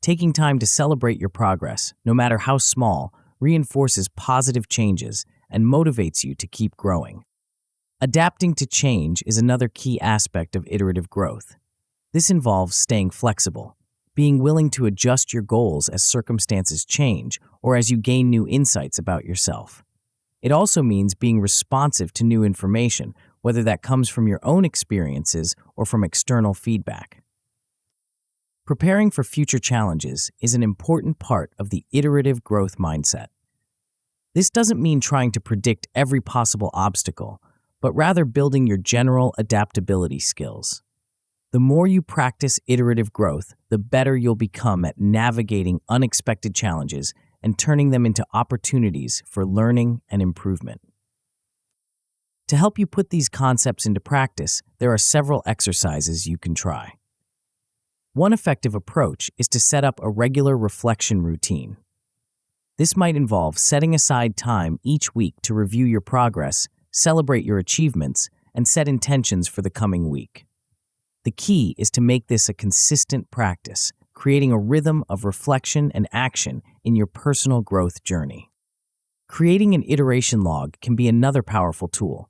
Taking time to celebrate your progress, no matter how small, reinforces positive changes and motivates you to keep growing. Adapting to change is another key aspect of iterative growth. This involves staying flexible, being willing to adjust your goals as circumstances change or as you gain new insights about yourself. It also means being responsive to new information, whether that comes from your own experiences or from external feedback. Preparing for future challenges is an important part of the iterative growth mindset. This doesn't mean trying to predict every possible obstacle, but rather building your general adaptability skills. The more you practice iterative growth, the better you'll become at navigating unexpected challenges and turning them into opportunities for learning and improvement. To help you put these concepts into practice, there are several exercises you can try. One effective approach is to set up a regular reflection routine. This might involve setting aside time each week to review your progress, celebrate your achievements, and set intentions for the coming week. The key is to make this a consistent practice, creating a rhythm of reflection and action in your personal growth journey. Creating an iteration log can be another powerful tool.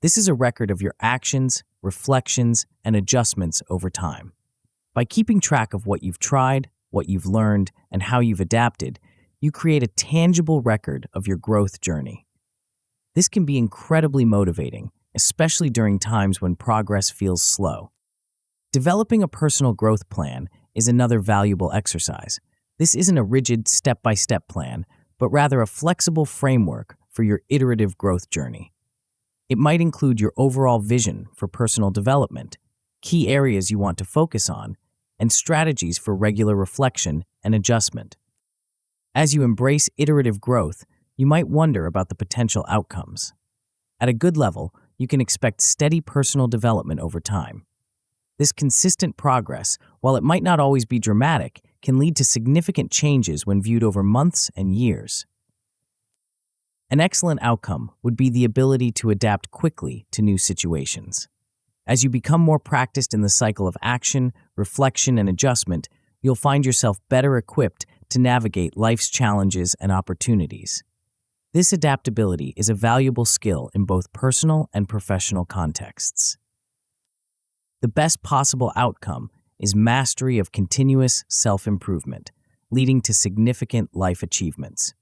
This is a record of your actions, reflections, and adjustments over time. By keeping track of what you've tried, what you've learned, and how you've adapted, you create a tangible record of your growth journey. This can be incredibly motivating, especially during times when progress feels slow. Developing a personal growth plan is another valuable exercise. This isn't a rigid step-by-step plan, but rather a flexible framework for your iterative growth journey. It might include your overall vision for personal development, key areas you want to focus on, and strategies for regular reflection and adjustment. As you embrace iterative growth, you might wonder about the potential outcomes. At a good level, you can expect steady personal development over time. This consistent progress, while it might not always be dramatic, can lead to significant changes when viewed over months and years. An excellent outcome would be the ability to adapt quickly to new situations. As you become more practiced in the cycle of action, reflection, and adjustment, you'll find yourself better equipped to navigate life's challenges and opportunities. This adaptability is a valuable skill in both personal and professional contexts. The best possible outcome is mastery of continuous self-improvement, leading to significant life achievements.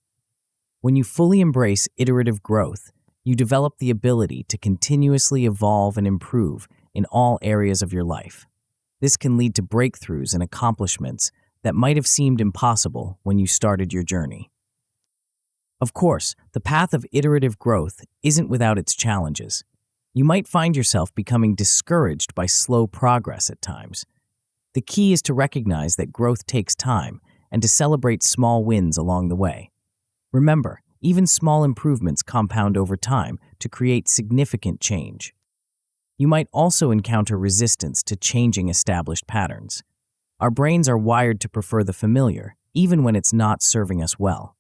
When you fully embrace iterative growth, you develop the ability to continuously evolve and improve in all areas of your life. This can lead to breakthroughs and accomplishments that might have seemed impossible when you started your journey. Of course, the path of iterative growth isn't without its challenges. You might find yourself becoming discouraged by slow progress at times. The key is to recognize that growth takes time and to celebrate small wins along the way. Remember, even small improvements compound over time to create significant change. You might also encounter resistance to changing established patterns. Our brains are wired to prefer the familiar, even when it's not serving us well.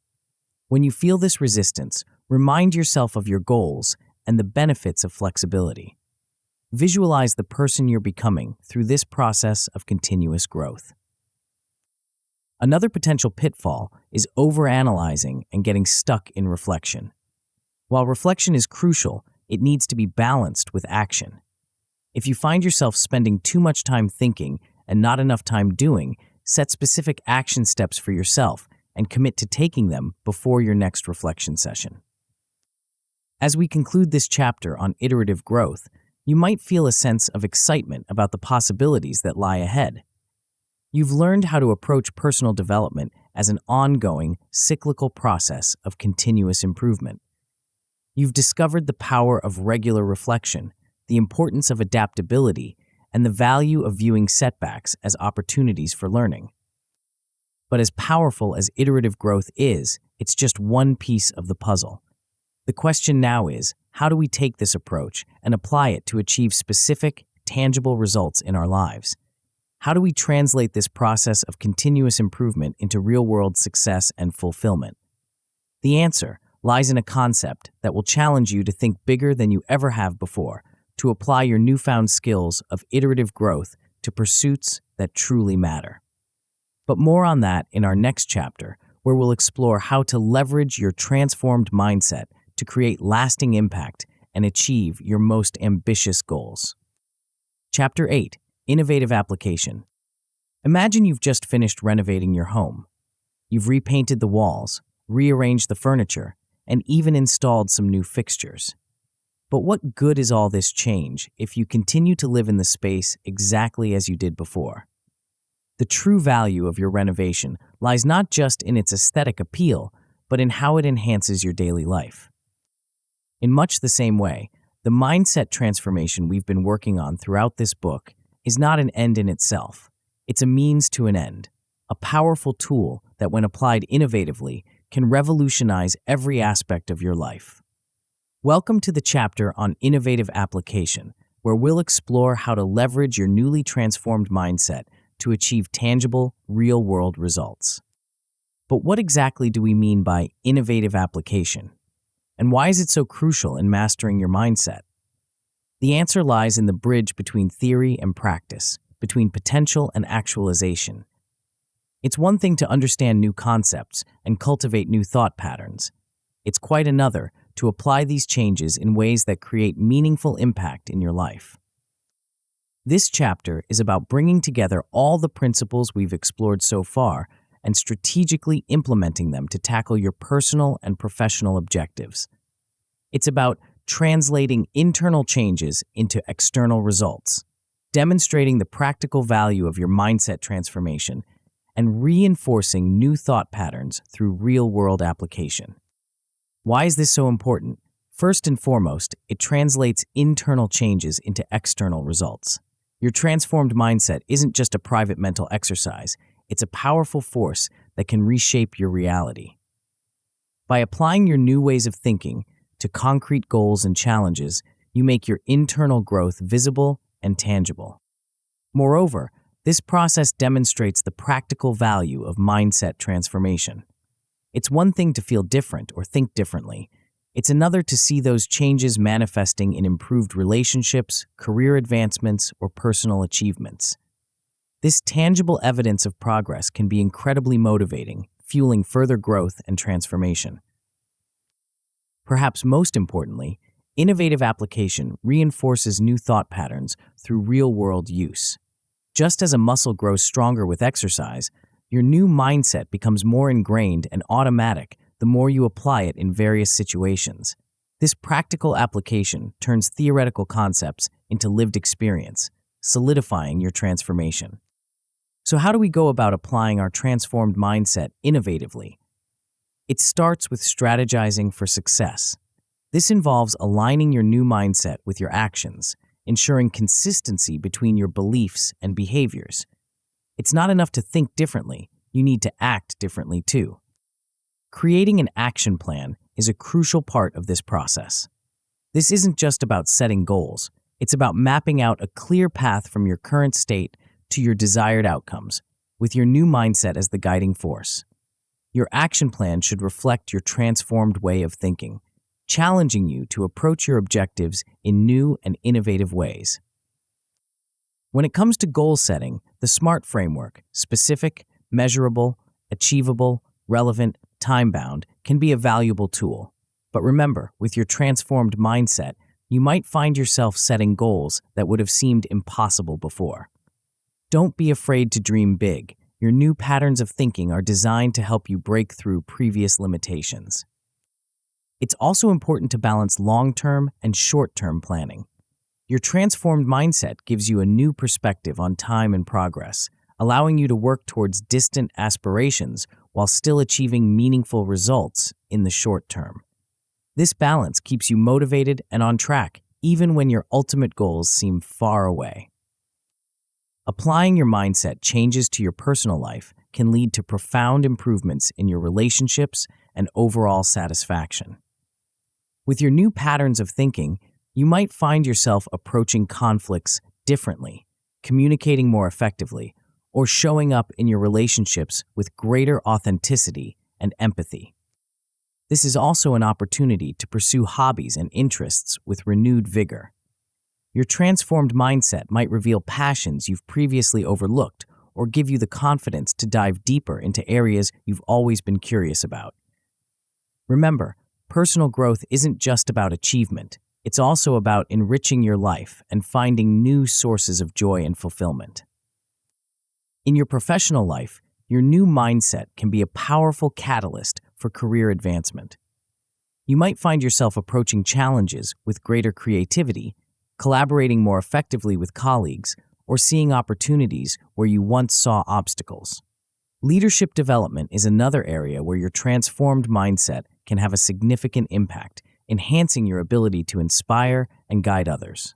When you feel this resistance, remind yourself of your goals and the benefits of flexibility. Visualize the person you're becoming through this process of continuous growth. Another potential pitfall is overanalyzing and getting stuck in reflection. While reflection is crucial, it needs to be balanced with action. If you find yourself spending too much time thinking and not enough time doing, set specific action steps for yourself and commit to taking them before your next reflection session. As we conclude this chapter on iterative growth, you might feel a sense of excitement about the possibilities that lie ahead. You've learned how to approach personal development as an ongoing, cyclical process of continuous improvement. You've discovered the power of regular reflection, the importance of adaptability, and the value of viewing setbacks as opportunities for learning. But as powerful as iterative growth is, it's just one piece of the puzzle. The question now is, how do we take this approach and apply it to achieve specific, tangible results in our lives? How do we translate this process of continuous improvement into real-world success and fulfillment? The answer lies in a concept that will challenge you to think bigger than you ever have before, to apply your newfound skills of iterative growth to pursuits that truly matter. But more on that in our next chapter, where we'll explore how to leverage your transformed mindset to create lasting impact and achieve your most ambitious goals. Chapter 8. Innovative Application. Imagine you've just finished renovating your home. You've repainted the walls, rearranged the furniture, and even installed some new fixtures. But what good is all this change if you continue to live in the space exactly as you did before? The true value of your renovation lies not just in its aesthetic appeal, but in how it enhances your daily life. In much the same way, the mindset transformation we've been working on throughout this book is not an end in itself. It's a means to an end, a powerful tool that, when applied innovatively, can revolutionize every aspect of your life. Welcome to the chapter on innovative application, where we'll explore how to leverage your newly transformed mindset to achieve tangible, real-world results. But what exactly do we mean by innovative application? And why is it so crucial in mastering your mindset? The answer lies in the bridge between theory and practice, between potential and actualization. It's one thing to understand new concepts and cultivate new thought patterns. It's quite another to apply these changes in ways that create meaningful impact in your life. This chapter is about bringing together all the principles we've explored so far and strategically implementing them to tackle your personal and professional objectives. It's about translating internal changes into external results, demonstrating the practical value of your mindset transformation, and reinforcing new thought patterns through real-world application. Why is this so important? First and foremost, it translates internal changes into external results. Your transformed mindset isn't just a private mental exercise, it's a powerful force that can reshape your reality. By applying your new ways of thinking to concrete goals and challenges, you make your internal growth visible and tangible. Moreover, this process demonstrates the practical value of mindset transformation. It's one thing to feel different or think differently. It's another to see those changes manifesting in improved relationships, career advancements, or personal achievements. This tangible evidence of progress can be incredibly motivating, fueling further growth and transformation. Perhaps most importantly, innovative application reinforces new thought patterns through real-world use. Just as a muscle grows stronger with exercise, your new mindset becomes more ingrained and automatic the more you apply it in various situations. This practical application turns theoretical concepts into lived experience, solidifying your transformation. So how do we go about applying our transformed mindset innovatively? It starts with strategizing for success. This involves aligning your new mindset with your actions, ensuring consistency between your beliefs and behaviors. It's not enough to think differently, you need to act differently too. Creating an action plan is a crucial part of this process. This isn't just about setting goals, it's about mapping out a clear path from your current state to your desired outcomes, with your new mindset as the guiding force. Your action plan should reflect your transformed way of thinking, challenging you to approach your objectives in new and innovative ways. When it comes to goal setting, the SMART framework, specific, measurable, achievable, relevant, time-bound, can be a valuable tool. But remember, with your transformed mindset, you might find yourself setting goals that would have seemed impossible before. Don't be afraid to dream big. Your new patterns of thinking are designed to help you break through previous limitations. It's also important to balance long-term and short-term planning. Your transformed mindset gives you a new perspective on time and progress, allowing you to work towards distant aspirations while still achieving meaningful results in the short term. This balance keeps you motivated and on track, even when your ultimate goals seem far away. Applying your mindset changes to your personal life can lead to profound improvements in your relationships and overall satisfaction. With your new patterns of thinking, you might find yourself approaching conflicts differently, communicating more effectively, or showing up in your relationships with greater authenticity and empathy. This is also an opportunity to pursue hobbies and interests with renewed vigor. Your transformed mindset might reveal passions you've previously overlooked or give you the confidence to dive deeper into areas you've always been curious about. Remember, personal growth isn't just about achievement. It's also about enriching your life and finding new sources of joy and fulfillment. In your professional life, your new mindset can be a powerful catalyst for career advancement. You might find yourself approaching challenges with greater creativity, collaborating more effectively with colleagues, or seeing opportunities where you once saw obstacles. Leadership development is another area where your transformed mindset can have a significant impact, enhancing your ability to inspire and guide others.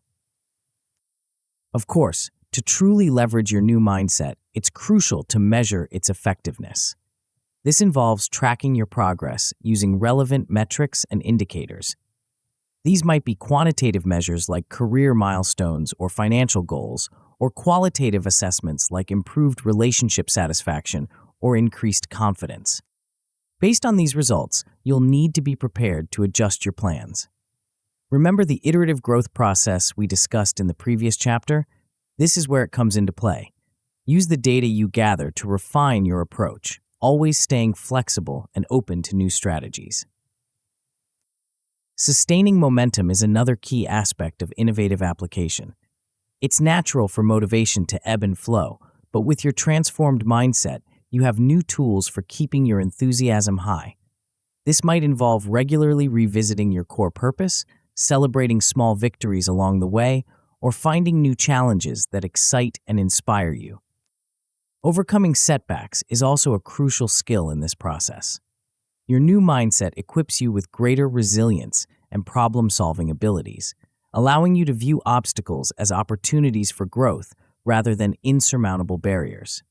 Of course, to truly leverage your new mindset, it's crucial to measure its effectiveness. This involves tracking your progress using relevant metrics and indicators. These might be quantitative measures like career milestones or financial goals, or qualitative assessments like improved relationship satisfaction or increased confidence. Based on these results, you'll need to be prepared to adjust your plans. Remember the iterative growth process we discussed in the previous chapter? This is where it comes into play. Use the data you gather to refine your approach, always staying flexible and open to new strategies. Sustaining momentum is another key aspect of innovative application. It's natural for motivation to ebb and flow, but with your transformed mindset, you have new tools for keeping your enthusiasm high. This might involve regularly revisiting your core purpose, celebrating small victories along the way, or finding new challenges that excite and inspire you. Overcoming setbacks is also a crucial skill in this process. Your new mindset equips you with greater resilience and problem-solving abilities, allowing you to view obstacles as opportunities for growth rather than insurmountable barriers.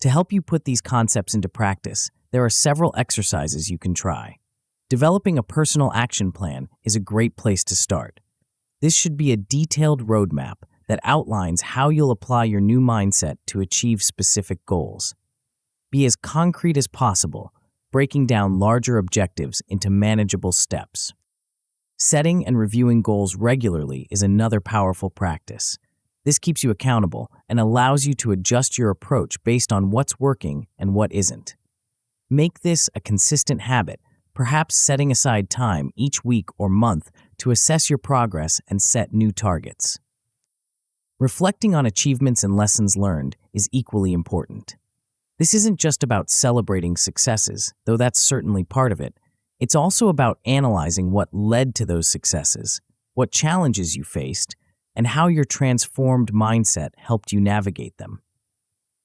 To help you put these concepts into practice, there are several exercises you can try. Developing a personal action plan is a great place to start. This should be a detailed roadmap that outlines how you'll apply your new mindset to achieve specific goals. Be as concrete as possible, breaking down larger objectives into manageable steps. Setting and reviewing goals regularly is another powerful practice. This keeps you accountable and allows you to adjust your approach based on what's working and what isn't. Make this a consistent habit, perhaps setting aside time each week or month to assess your progress and set new targets. Reflecting on achievements and lessons learned is equally important. This isn't just about celebrating successes, though that's certainly part of it. It's also about analyzing what led to those successes, what challenges you faced, and how your transformed mindset helped you navigate them.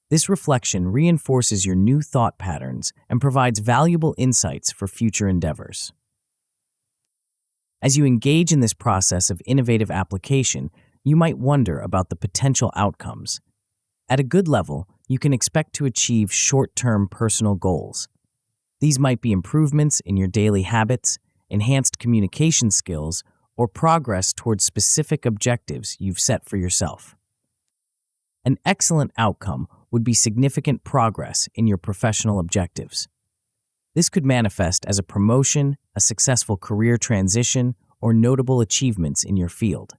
This reflection reinforces your new thought patterns and provides valuable insights for future endeavors. As you engage in this process of innovative application, you might wonder about the potential outcomes. At a good level, you can expect to achieve short-term personal goals. These might be improvements in your daily habits, enhanced communication skills, or progress towards specific objectives you've set for yourself. An excellent outcome would be significant progress in your professional objectives. This could manifest as a promotion, a successful career transition, or notable achievements in your field.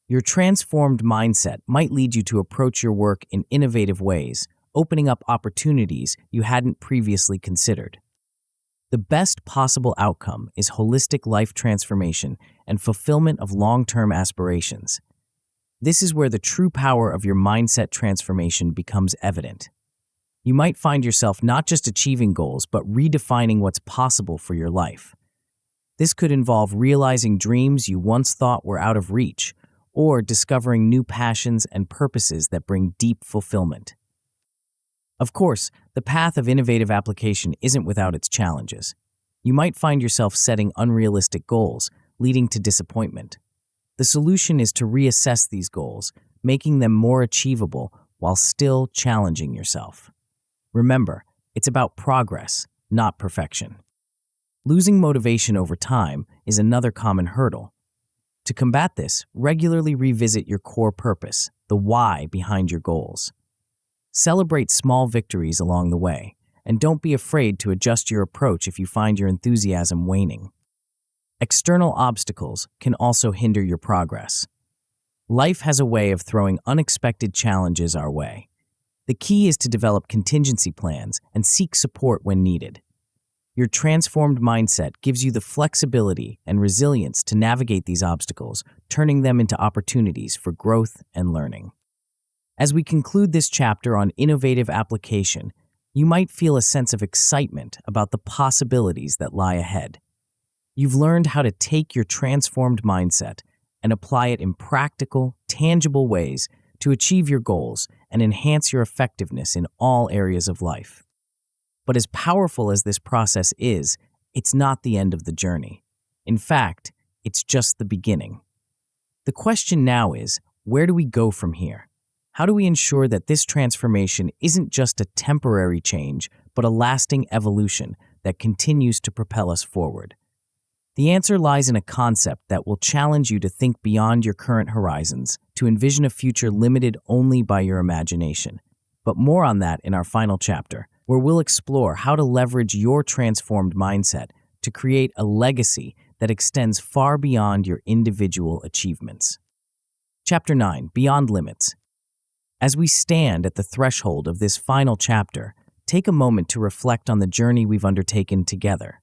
Your transformed mindset might lead you to approach your work in innovative ways, opening up opportunities you hadn't previously considered. The best possible outcome is holistic life transformation and fulfillment of long-term aspirations. This is where the true power of your mindset transformation becomes evident. You might find yourself not just achieving goals, but redefining what's possible for your life. This could involve realizing dreams you once thought were out of reach, or discovering new passions and purposes that bring deep fulfillment. Of course, the path of innovative application isn't without its challenges. You might find yourself setting unrealistic goals, leading to disappointment. The solution is to reassess these goals, making them more achievable while still challenging yourself. Remember, it's about progress, not perfection. Losing motivation over time is another common hurdle. To combat this, regularly revisit your core purpose, the why behind your goals. Celebrate small victories along the way, and don't be afraid to adjust your approach if you find your enthusiasm waning. External obstacles can also hinder your progress. Life has a way of throwing unexpected challenges our way. The key is to develop contingency plans and seek support when needed. Your transformed mindset gives you the flexibility and resilience to navigate these obstacles, turning them into opportunities for growth and learning. As we conclude this chapter on innovative application, you might feel a sense of excitement about the possibilities that lie ahead. You've learned how to take your transformed mindset and apply it in practical, tangible ways to achieve your goals and enhance your effectiveness in all areas of life. But as powerful as this process is, it's not the end of the journey. In fact, it's just the beginning. The question now is, where do we go from here? How do we ensure that this transformation isn't just a temporary change, but a lasting evolution that continues to propel us forward? The answer lies in a concept that will challenge you to think beyond your current horizons, to envision a future limited only by your imagination. But more on that in our final chapter, where we'll explore how to leverage your transformed mindset to create a legacy that extends far beyond your individual achievements. Chapter 9, Beyond Limits. As we stand at the threshold of this final chapter, take a moment to reflect on the journey we've undertaken together.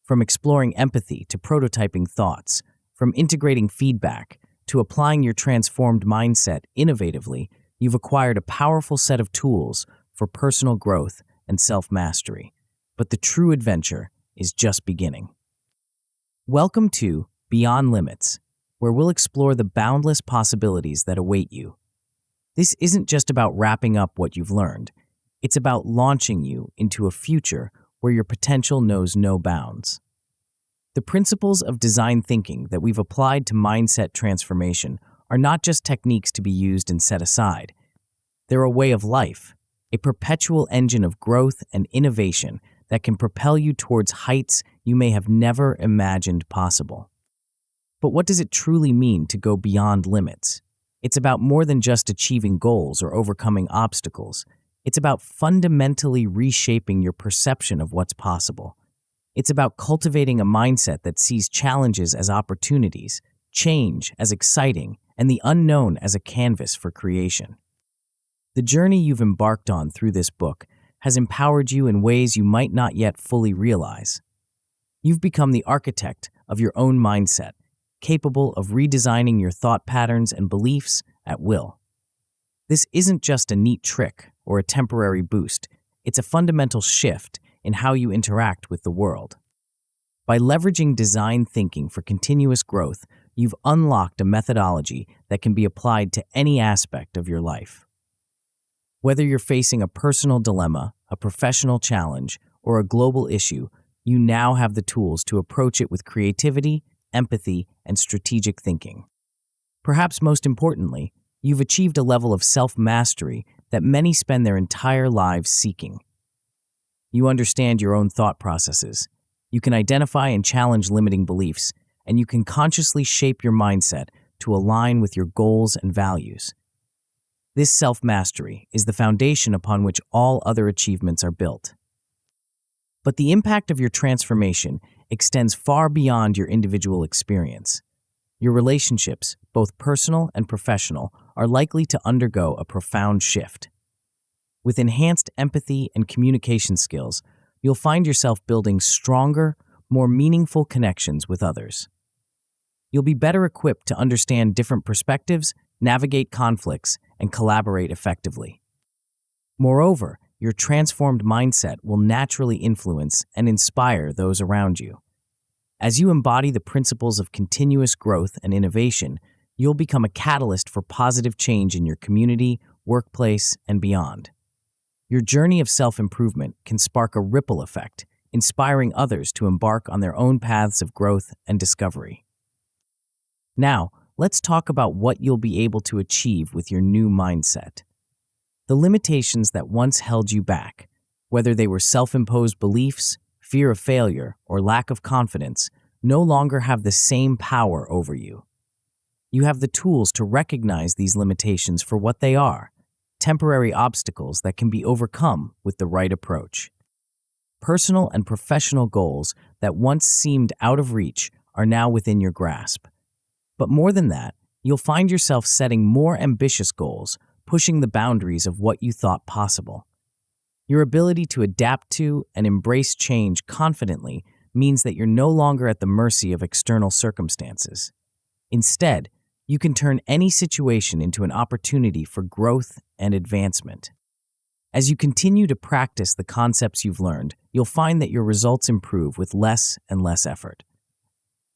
From exploring empathy to prototyping thoughts, from integrating feedback to applying your transformed mindset innovatively, you've acquired a powerful set of tools for personal growth and self-mastery. But the true adventure is just beginning. Welcome to Beyond Limits, where we'll explore the boundless possibilities that await you. This isn't just about wrapping up what you've learned. It's about launching you into a future where your potential knows no bounds. The principles of design thinking that we've applied to mindset transformation are not just techniques to be used and set aside. They're a way of life, a perpetual engine of growth and innovation that can propel you towards heights you may have never imagined possible. But what does it truly mean to go beyond limits? It's about more than just achieving goals or overcoming obstacles. It's about fundamentally reshaping your perception of what's possible. It's about cultivating a mindset that sees challenges as opportunities, change as exciting, and the unknown as a canvas for creation. The journey you've embarked on through this book has empowered you in ways you might not yet fully realize. You've become the architect of your own mindset, capable of redesigning your thought patterns and beliefs at will. This isn't just a neat trick or a temporary boost, it's a fundamental shift in how you interact with the world. By leveraging design thinking for continuous growth, you've unlocked a methodology that can be applied to any aspect of your life. Whether you're facing a personal dilemma, a professional challenge, or a global issue, you now have the tools to approach it with creativity, empathy, and strategic thinking. Perhaps most importantly, you've achieved a level of self-mastery that many spend their entire lives seeking. You understand your own thought processes. You can identify and challenge limiting beliefs, and you can consciously shape your mindset to align with your goals and values. This self-mastery is the foundation upon which all other achievements are built. But the impact of your transformation extends far beyond your individual experience. Your relationships, both personal and professional, are likely to undergo a profound shift. With enhanced empathy and communication skills, you'll find yourself building stronger, more meaningful connections with others. You'll be better equipped to understand different perspectives, navigate conflicts, and collaborate effectively. Moreover, your transformed mindset will naturally influence and inspire those around you. As you embody the principles of continuous growth and innovation, you'll become a catalyst for positive change in your community, workplace, and beyond. Your journey of self-improvement can spark a ripple effect, inspiring others to embark on their own paths of growth and discovery. Now, let's talk about what you'll be able to achieve with your new mindset. The limitations that once held you back, whether they were self-imposed beliefs, fear of failure, or lack of confidence, no longer have the same power over you. You have the tools to recognize these limitations for what they are, temporary obstacles that can be overcome with the right approach. Personal and professional goals that once seemed out of reach are now within your grasp. But more than that, you'll find yourself setting more ambitious goals, pushing the boundaries of what you thought possible. Your ability to adapt to and embrace change confidently means that you're no longer at the mercy of external circumstances. Instead, you can turn any situation into an opportunity for growth and advancement. As you continue to practice the concepts you've learned, you'll find that your results improve with less and less effort.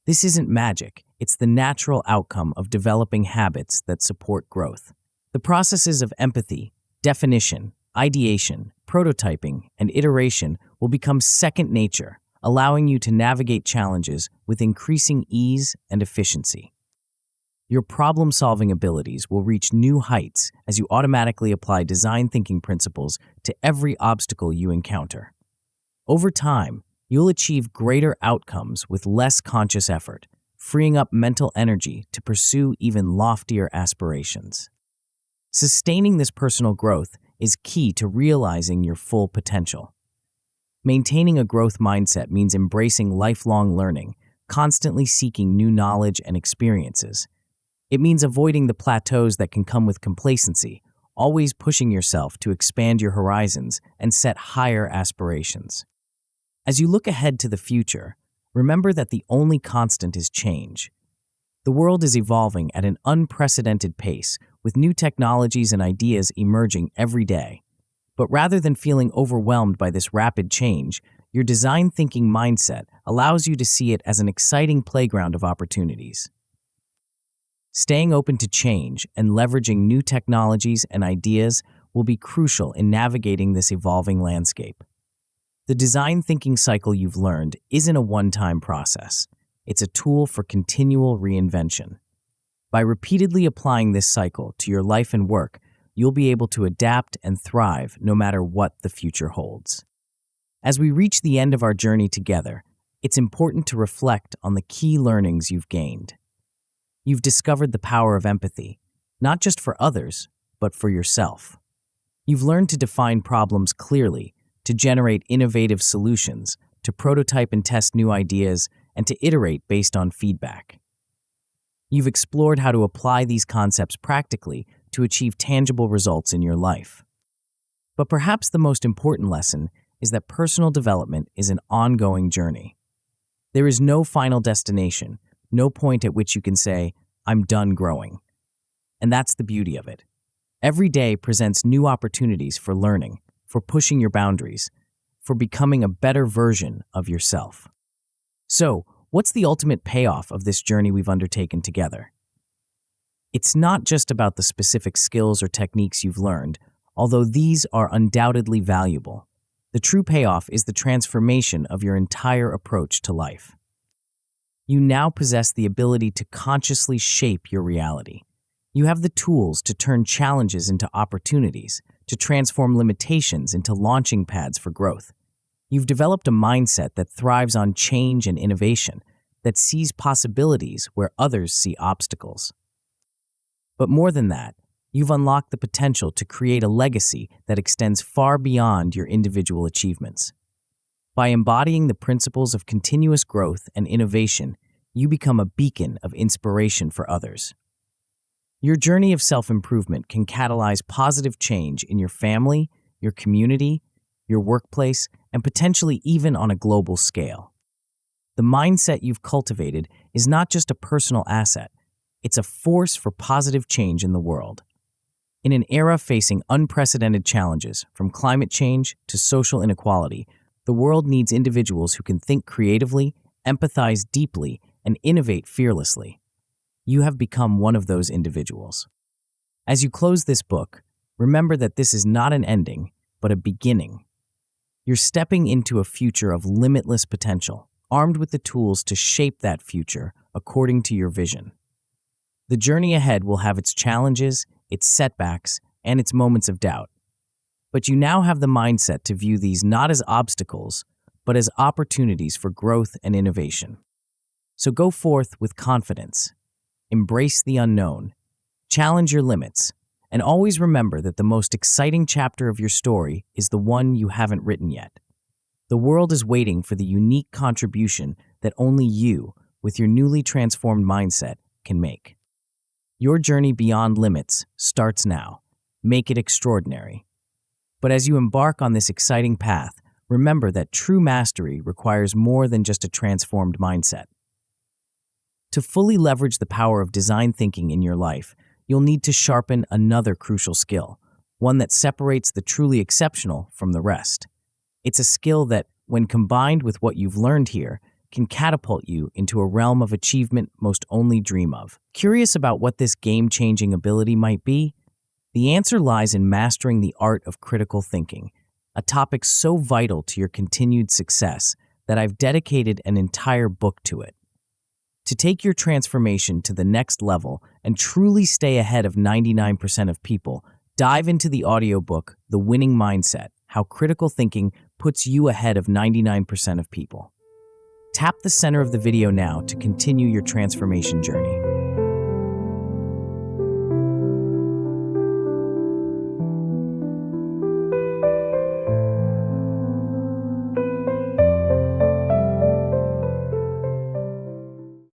This isn't magic, it's the natural outcome of developing habits that support growth. The processes of empathy, definition, ideation, prototyping, and iteration will become second nature, allowing you to navigate challenges with increasing ease and efficiency. Your problem-solving abilities will reach new heights as you automatically apply design thinking principles to every obstacle you encounter. Over time, you'll achieve greater outcomes with less conscious effort, freeing up mental energy to pursue even loftier aspirations. Sustaining this personal growth is key to realizing your full potential. Maintaining a growth mindset means embracing lifelong learning, constantly seeking new knowledge and experiences. It means avoiding the plateaus that can come with complacency, always pushing yourself to expand your horizons and set higher aspirations. As you look ahead to the future, remember that the only constant is change. The world is evolving at an unprecedented pace, with new technologies and ideas emerging every day. But rather than feeling overwhelmed by this rapid change, your design thinking mindset allows you to see it as an exciting playground of opportunities. Staying open to change and leveraging new technologies and ideas will be crucial in navigating this evolving landscape. The design thinking cycle you've learned isn't a one-time process. It's a tool for continual reinvention. By repeatedly applying this cycle to your life and work, you'll be able to adapt and thrive no matter what the future holds. As we reach the end of our journey together, it's important to reflect on the key learnings you've gained. You've discovered the power of empathy, not just for others, but for yourself. You've learned to define problems clearly, to generate innovative solutions, to prototype and test new ideas, and to iterate based on feedback. You've explored how to apply these concepts practically to achieve tangible results in your life. But perhaps the most important lesson is that personal development is an ongoing journey. There is no final destination, no point at which you can say, "I'm done growing." And that's the beauty of it. Every day presents new opportunities for learning, for pushing your boundaries, for becoming a better version of yourself. So, what's the ultimate payoff of this journey we've undertaken together? It's not just about the specific skills or techniques you've learned, although these are undoubtedly valuable. The true payoff is the transformation of your entire approach to life. You now possess the ability to consciously shape your reality. You have the tools to turn challenges into opportunities, to transform limitations into launching pads for growth. You've developed a mindset that thrives on change and innovation, that sees possibilities where others see obstacles. But more than that, you've unlocked the potential to create a legacy that extends far beyond your individual achievements. By embodying the principles of continuous growth and innovation, you become a beacon of inspiration for others. Your journey of self-improvement can catalyze positive change in your family, your community, your workplace, and potentially even on a global scale. The mindset you've cultivated is not just a personal asset, it's a force for positive change in the world. In an era facing unprecedented challenges, from climate change to social inequality, the world needs individuals who can think creatively, empathize deeply, and innovate fearlessly. You have become one of those individuals. As you close this book, remember that this is not an ending, but a beginning. You're stepping into a future of limitless potential, armed with the tools to shape that future according to your vision. The journey ahead will have its challenges, its setbacks, and its moments of doubt. But you now have the mindset to view these not as obstacles, but as opportunities for growth and innovation. So go forth with confidence. Embrace the unknown. Challenge your limits. And always remember that the most exciting chapter of your story is the one you haven't written yet. The world is waiting for the unique contribution that only you, with your newly transformed mindset, can make. Your journey beyond limits starts now. Make it extraordinary. But as you embark on this exciting path, remember that true mastery requires more than just a transformed mindset. To fully leverage the power of design thinking in your life, you'll need to sharpen another crucial skill, one that separates the truly exceptional from the rest. It's a skill that, when combined with what you've learned here, can catapult you into a realm of achievement most only dream of. Curious about what this game-changing ability might be? The answer lies in mastering the art of critical thinking, a topic so vital to your continued success that I've dedicated an entire book to it. To take your transformation to the next level and truly stay ahead of 99% of people, dive into the audiobook, The Winning Mindset: How Critical Thinking Puts You Ahead of 99% of People. Tap the center of the video now to continue your transformation journey.